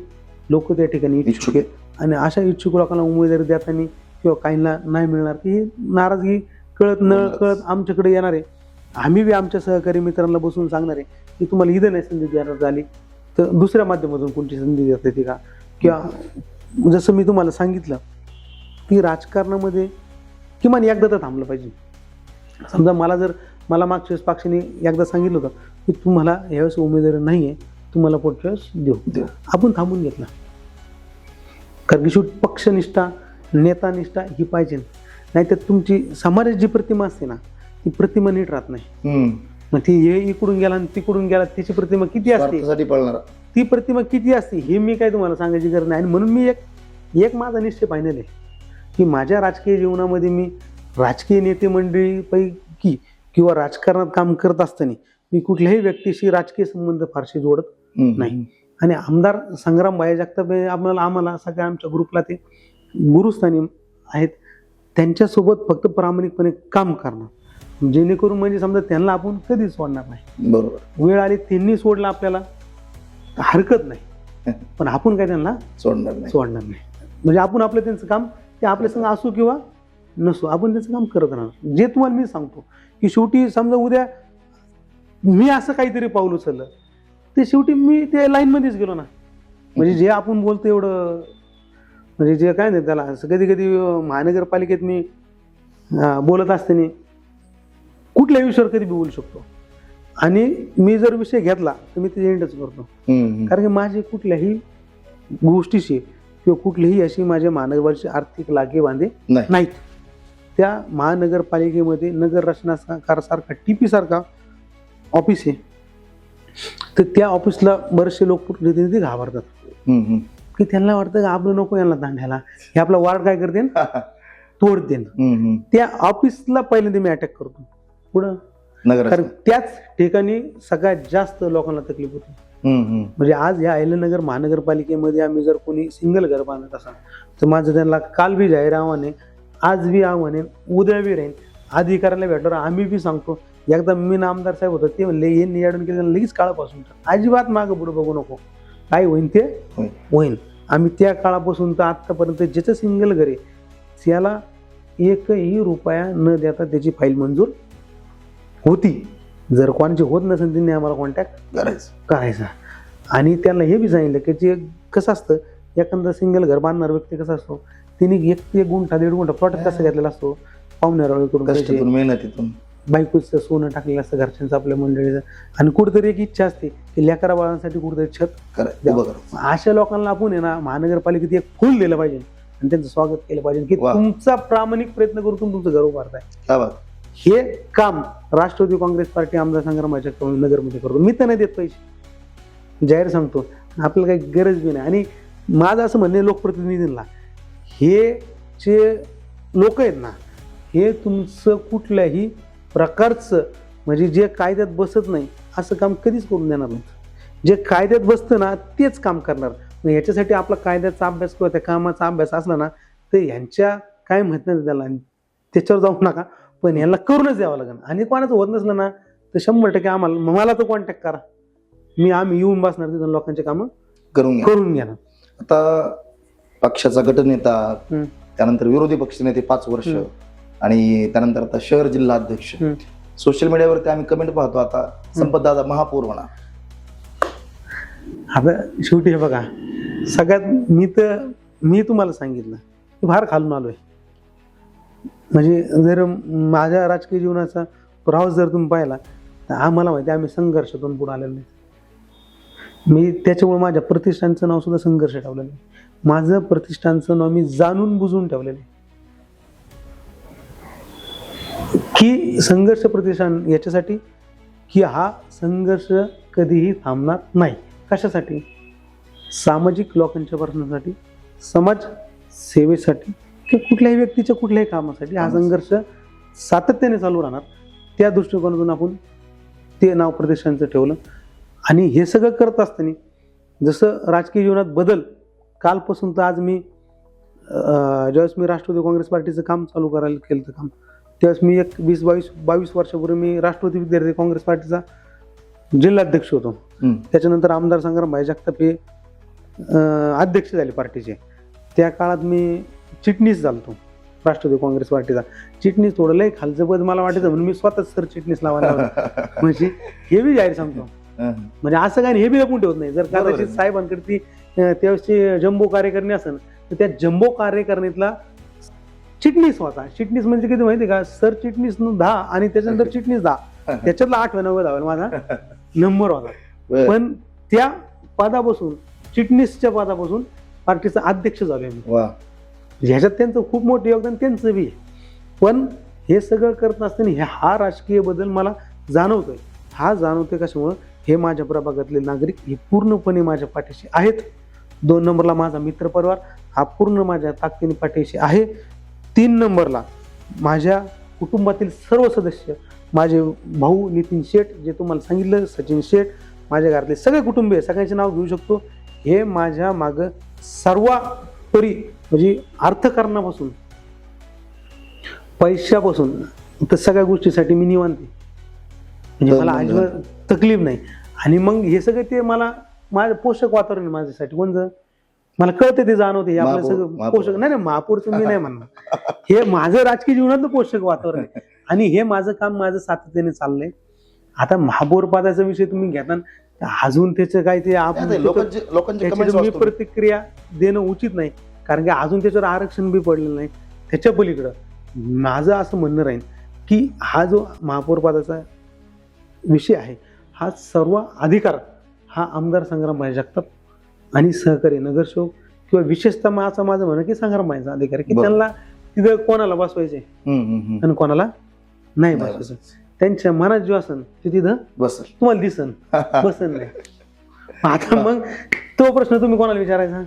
[SPEAKER 2] लोक त्या ठिकाणी इच्छुक आहेत आणि अशा इच्छुक लोकांना उमेदवारी देताना किंवा काहींना नाही मिळणार की ही नाराजगी कळत न कळत आमच्याकडे येणार आहे. आम्ही बी आमच्या सहकारी मित्रांना बसून सांगणार आहे की तुम्हाला इथं नाही संधी देणार झाली तर दुसऱ्या माध्यमातून कोणती संधी देता येते का. किंवा जसं मी तुम्हाला सांगितलं की राजकारणामध्ये किमान एकदा तर थांबलं पाहिजे. समजा मला मागच्या वेळेस पक्षाने एकदा सांगितलं होतं की तुम्हाला यावेळेस उमेदवारी नाही आहे, तुम्हाला पुढच्या वेळेस देऊ. आपण थांबून घेतला कारण की शेवटी पक्षनिष्ठा नेतानिष्ठा ही पाहिजे. नाहीतर तुमची समाजाची जी प्रतिमा असते ना ती प्रतिमा नीट राहत नाही. मग ती हे इकडून गेला आणि तिकडून गेला त्याची प्रतिमा किती असते, ती प्रतिमा किती असते हे मी काय तुम्हाला सांगायची गरज नाही. आणि म्हणून मी एक माझा निश्चय फायनल आहे की माझ्या राजकीय जीवनामध्ये मी राजकीय नेते मंडळीपैकी किंवा राजकारणात काम करत असताना मी कुठल्याही व्यक्तीशी राजकीय संबंध फारसे जोडत नाही. आणि आमदार संग्राम भाई जगताप आम्हाला सगळ्या आमच्या ग्रुपला ते गुरुस्थानी आहेत. त्यांच्यासोबत फक्त प्रामाणिकपणे काम करणार जेणेकरून म्हणजे समजा त्यांना आपण कधीच सोडणार नाही.
[SPEAKER 1] बरोबर,
[SPEAKER 2] वेळ आली त्यांनी सोडलं आपल्याला हरकत नाही पण आपण काय त्यांना सोडणार नाही. म्हणजे आपण आपलं त्यांचं काम ते आपल्या संग असो किंवा नसो आपण त्याचं काम करत राहणार. जे तुम्हाला मी सांगतो की शेवटी समजा उद्या मी असं काहीतरी पाऊल उचललं ते शेवटी मी त्या लाईनमध्येच गेलो ना. म्हणजे जे आपण बोलतो एवढं म्हणजे जे काय नाही त्याला कधी कधी महानगरपालिकेत मी बोलत असताना कुठल्या विषयावर कधी बी बोलू शकतो आणि मी जर विषय घेतला तर मी ते एंडच करतो. कारण की माझे कुठल्याही गोष्टीशी किंवा कुठलीही अशी माझ्या महानगरपालिकेची आर्थिक लागे बांधे नाहीत. त्या महानगरपालिकेमध्ये नगर रचनाकारसारखा TP सारखा ऑफिस आहे तर त्या ऑफिसला बरेचसे लोकप्रतिनिधी घाबरतात की त्यांना वाटतं की आपलं नको यांना दांड्याला हे आपला वार्ड काय करते तोडते. त्या ऑफिसला पहिल्यांदा मी अटॅक करतो पुढं कारण त्याच ठिकाणी सगळ्यात जास्त लोकांना तकलीफ होती. म्हणजे आज या अहिल्यानगर महानगरपालिकेमध्ये आम्ही जर कोणी सिंगल घर बांधत असाल तर माझं त्यांना काल बी जाहीर आव्हान आहे, आज बी आव्हान आहे, उद्या बी राहील. अधिकाऱ्याला भेटल्यावर आम्ही बी सांगतो. एकदा मी आमदार साहेब होतो ते म्हणले हे नियाडून केलं लगेच काळापासून अजिबात मागं पुढे बघू नको, काय होईन ते होईन. आम्ही त्या काळापासून तर आत्तापर्यंत ज्याचं सिंगल घर आहे त्याला एकही रुपया न देता त्याची फाईल मंजूर होती. जर कोणाची होत नसेल त्यांनी आम्हाला कॉन्टॅक्ट करायचा. आणि त्यांना हे बी सांगितलं की जे कसं असतं एखादा सिंगल घर बांधणार व्यक्ती कसा असतो त्यांनी एक गुंठा 1.5 गुंठा प्लॉट कसा घेतलेला असतो पाहुण्याकडून
[SPEAKER 1] मेहनतीतून
[SPEAKER 2] बायकोचं सोनं टाकलेलं असतं घरच्यांचं आपल्या मंडळीचं, आणि कुठेतरी एक इच्छा असते की लेकरा बाळांसाठी कुठेतरी छत द्यावं. अशा लोकांना आपण आहे ना महानगरपालिकेत एक फुल दिलं पाहिजे आणि त्यांचं स्वागत केलं पाहिजे की तुमचा प्रामाणिक प्रयत्न करून तुम्ही तुमचं घर उभारताय. हे काम राष्ट्रवादी काँग्रेस पार्टी आमदार संग्राम जगताप नगरमध्ये करतो. मी तर नाही देत पैसे, जाहीर सांगतो, आपल्याला काही गरज बी नाही. आणि माझं असं म्हणणं आहे लोकप्रतिनिधींना, हे जे लोक आहेत ना, हे तुमचं कुठल्याही प्रकारचं म्हणजे जे कायद्यात बसत नाही असं काम कधीच करून देणार नाही. जे कायद्यात बसतं ना तेच काम करणार. मग ह्याच्यासाठी आपला कायद्याचा अभ्यास किंवा त्या कामाचा अभ्यास असला ना तर ह्यांच्या काय म्हणत नाही त्याला त्याच्यावर जाऊ नका, पण ह्यांना करूनच द्यावं लागेल. आणि कोणाचं होत नसलं ना तर 100% आम्हाला मला तर कॉन्टॅक्ट करा, आम्ही येऊन बसणार तिथं लोकांचे कामं करून घ्या.
[SPEAKER 1] आता पक्षाचा गटनेता, त्यानंतर विरोधी पक्षनेते 5 वर्ष, आणि त्यानंतर आता शहर जिल्हा अध्यक्ष. सोशल मीडियावरती आम्ही कमेंट पाहतो आता संपतदादा महापौर म्हणा.
[SPEAKER 2] आता शेवटी हे बघा, सगळ्यात मी तुम्हाला सांगितलं की फार खालून आलोय. म्हणजे जर माझ्या राजकीय जीवनाचा प्रवास जर तुम्ही पाहिला तर आम्हाला माहिती आम्ही संघर्षातून पुढे आलेलो नाही. मी त्याच्यामुळे माझ्या प्रतिष्ठानचं नाव सुद्धा संघर्ष ठेवलेलं आहे. माझं प्रतिष्ठानचं नाव मी जाणून बुजून ठेवलेलं आहे की संघर्ष प्रतिष्ठान, याच्यासाठी की हा संघर्ष कधीही थांबणार नाही. कशासाठी? सामाजिक लोकांच्या प्रश्नासाठी, समाज सेवेसाठी किंवा कुठल्याही व्यक्तीच्या कुठल्याही कामासाठी हा संघर्ष सातत्याने चालू राहणार. त्या दृष्टिकोनातून आपण ते नाव प्रतिष्ठानचं ठेवलं. आणि हे सगळं करत असताना जसं राजकीय जीवनात बदल, कालपासून तर आज मी ज्यावेळेस मी राष्ट्रवादी काँग्रेस पार्टीचं काम चालू करायला केलं तर काम, त्यावेळेस मी एक 22 वर्षापूर्वी मी राष्ट्रवादी विद्यार्थी काँग्रेस पार्टीचा जिल्हाध्यक्ष होतो. त्याच्यानंतर आमदार संग्राम जगताप हे अध्यक्ष झाले पार्टीचे. त्या काळात मी चिटणीस झालतो राष्ट्रवादी काँग्रेस पार्टीचा. चिटणीस थोडं लय खालचं पद मला वाटायचं म्हणून मी स्वतःच सर चिटणीस लावायला म्हणजे हे बी जाहीर सांगतो. म्हणजे असं काही हे बी लपून ठेवत नाही. जर कदाचित साहेबांकडे ती त्यावेळेसची जम्बो कार्यकारिणी असेल तर त्या जम्बो कार्यकारिणीतला चिटणीस होता. चिटणीस म्हणजे किती माहिती का, सर चिटणीस 10 आणि त्याच्यानंतर चिटणीस 10, त्याच्यातला 8व्या 9व्या 10व्या माझा नंबर होता. पण त्या पदापासून, चिटणीसच्या पदापासून पार्टीचा अध्यक्ष झालोय मी. ह्याच्यात त्यांचं खूप मोठं योगदान त्यांचं बी आहे. पण हे सगळं करत असताना हा राजकीय बदल मला जाणवतोय. हा जाणवतोय कशामुळं, हे माझ्या प्रभागातले नागरिक हे पूर्णपणे माझ्या पाठीशी आहेत. 2 नंबरला माझा मित्रपरिवार हा पूर्ण माझ्या ताकदीने पाठीशी आहे. 3 नंबरला माझ्या कुटुंबातील सर्व सदस्य, माझे भाऊ नितीन शेठ, जे तुम्हाला सांगितलं, सचिन शेठ, माझ्या घरातले सगळे कुटुंबीय, सगळ्यांचे नाव घेऊ शकतो. हे माझ्या मागं सर्वोपरी म्हणजे अर्थकारणापासून, पैशापासून तर सगळ्या गोष्टीसाठी मी निवांत आहे. म्हणजे मला अजिबात तकलीफ नाही. आणि मग हे सगळं ते मला माझं पोषक वातावरण आहे माझ्यासाठी. कोणतं मला कळतं, ते जाणवते. हे आपलं सगळं पोषक नाही, महापौरचं मी नाही म्हणणार, हे माझं राजकीय जीवनातलं पोषक वातावरण आहे. आणि हे माझं काम माझं सातत्याने चाललंय. आता महापौर पदाचा विषय तुम्ही घेता अजून त्याचं काय ते मी प्रतिक्रिया देणं उचित नाही, कारण की अजून त्याच्यावर आरक्षण बी पडलेलं नाही. त्याच्या पलीकडं माझं असं म्हणणं राहील की हा जो महापौर पदाचा विषय आहे, हा सर्व अधिकार हा आमदार संग्राम जगताप आणि सहकारी नगरसेवक किंवा विशेषतः माझं म्हणणं की संग्राम अधिकारी, की त्यांना तिथं कोणाला बसवायचे आणि कोणाला नाही बसवायचं. त्यांच्या मनात जो असन ते तिथं बसल, तुम्हाला दिसन, बसन नाही. आता मग तो प्रश्न तुम्ही कोणाला विचारायचा?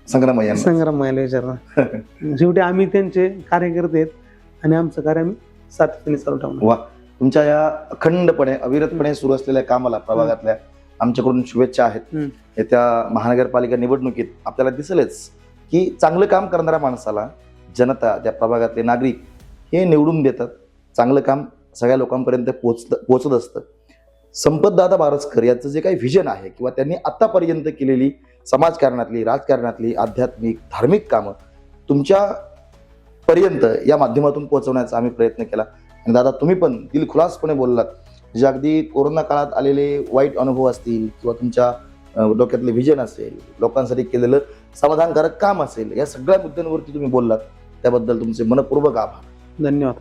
[SPEAKER 2] संग्राम मायाला विचारणार. शेवटी आम्ही त्यांचे कार्यकर्ते आहेत आणि आमचं कार्य आम्ही सातत्याने चालू ठेवणार.
[SPEAKER 1] तुमच्या या अखंडपणे अविरतपणे सुरू असलेल्या कामाला प्रभागातल्या आमच्याकडून शुभेच्छा आहेत. येत्या महानगरपालिका निवडणुकीत आपल्याला दिसेलच की चांगलं काम करणाऱ्या माणसाला जनता, त्या प्रभागातले नागरिक हे निवडून देतात. चांगलं काम सगळ्या लोकांपर्यंत पोहोचत असतं. संपतदादा बारसकर यांचं जे काही व्हिजन आहे किंवा त्यांनी आतापर्यंत केलेली समाजकारणातली, राजकारणातली, आध्यात्मिक, धार्मिक कामं तुमच्यापर्यंत या माध्यमातून पोहोचवण्याचा आम्ही प्रयत्न केला. आणि दादा, तुम्ही पण दिलखुलासपणे बोललात. जे अगदी कोरोना काळात आलेले वाईट अनुभव असतील किंवा तुमच्या डोक्यातले व्हिजन असेल, लोकांसाठी केलेलं समाधानकारक काम असेल, या सगळ्या मुद्द्यांवरती तुम्ही बोललात. त्याबद्दल तुमचे मनपूर्वक आभार.
[SPEAKER 2] धन्यवाद.